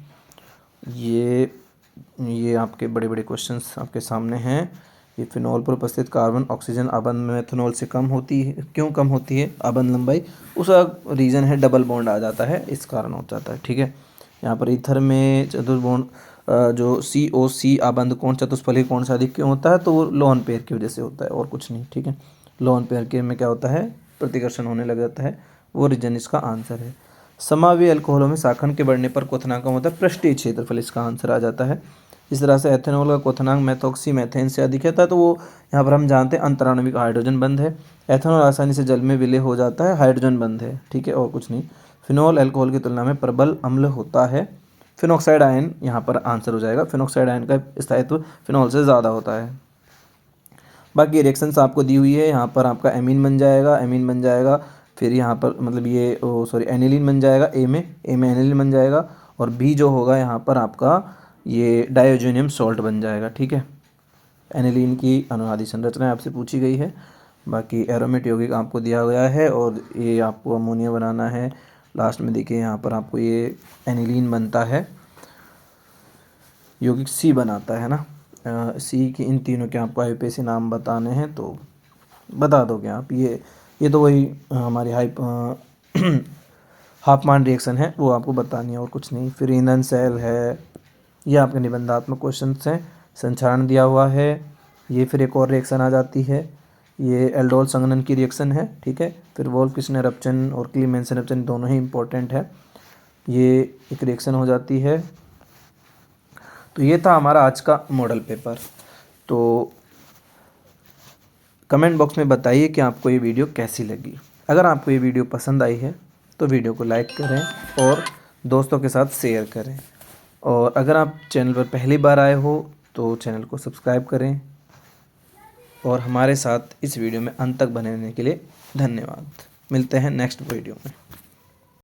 ये आपके बड़े बड़े क्वेश्चंस आपके सामने हैं। ये फिनॉल पर उपस्थित कार्बन ऑक्सीजन अबंध में मेथनॉल से कम होती है। क्यों कम होती है अबंध लंबाई, उसका रीज़न है डबल बॉन्ड आ जाता है, इस कारण हो जाता है, ठीक है। यहाँ पर ईथर में चतुर्बॉन्ड जो COC अबंध कोण चतुष्फलकीय कोण से अधिक क्यों होता है, तो वो लोन पेयर की वजह से होता है और कुछ नहीं, ठीक है। लोन पेयर के में क्या होता है, प्रतिकर्षण होने लग जाता है, वो रीजन इसका आंसर है। समावी अल्कोहलों में शाखन के बढ़ने पर क्वथनांक कम होता है, पृष्ठीय क्षेत्रफल इसका आंसर आ जाता है। इस तरह से एथेनॉल का क्वथनांक मेथॉक्सी मेथेन से अधिक होता है, तो वो यहाँ पर हम जानते हैं अंतराणविक हाइड्रोजन बंध है। एथेनॉल आसानी से जल में विलय हो जाता है, हाइड्रोजन बंध है, ठीक है, और कुछ नहीं। फिनॉल अल्कोहल की तुलना में प्रबल अम्ल होता है। फिनॉक्साइड आयन यहाँ पर आंसर हो जाएगा। फिनॉक्साइड आयन का स्थायित्व फिनॉल से ज़्यादा होता है। बाकी रिएक्शंस आपको दी हुई है। यहाँ पर आपका एमीन बन जाएगा, फिर यहाँ पर मतलब ये एनिलीन बन जाएगा। ए में एनिलीन बन जाएगा, और बी जो होगा यहाँ पर आपका ये डायोजेनियम सॉल्ट बन जाएगा, ठीक है। एनिलीन की अनुनादी संरचना आपसे पूछी गई है। बाकी एरोमेट यौगिक आपको दिया गया है, और ये आपको अमोनिया बनाना है। लास्ट में देखिए यहाँ पर आपको ये एनिलीन बनता है, यौगिक C बनाता है ना। C की इन तीनों के आपको IUPAC नाम बताने हैं, तो बता दोगे आप। ये तो वही हमारी हाफमान रिएक्शन है, वो आपको बतानी है और कुछ नहीं। फिर ईंधन सेल है, ये आपके निबंधात्मक क्वेश्चन हैं। संक्षारण दिया हुआ है। ये फिर एक और रिएक्शन आ जाती है, ये एल्डोल संघनन की रिएक्शन है, ठीक है। फिर वोल्फ किशन एरप्शन और क्लीमेंसन एरप्शन दोनों ही इंपॉर्टेंट है। ये एक रिएक्शन हो जाती है। तो ये था हमारा आज का मॉडल पेपर। तो कमेंट बॉक्स में बताइए कि आपको ये वीडियो कैसी लगी। अगर आपको ये वीडियो पसंद आई है तो वीडियो को लाइक करें और दोस्तों के साथ शेयर करें। और अगर आप चैनल पर पहली बार आए हो तो चैनल को सब्सक्राइब करें, और हमारे साथ इस वीडियो में अंत तक बने रहने के लिए धन्यवाद। मिलते हैं नेक्स्ट वीडियो में।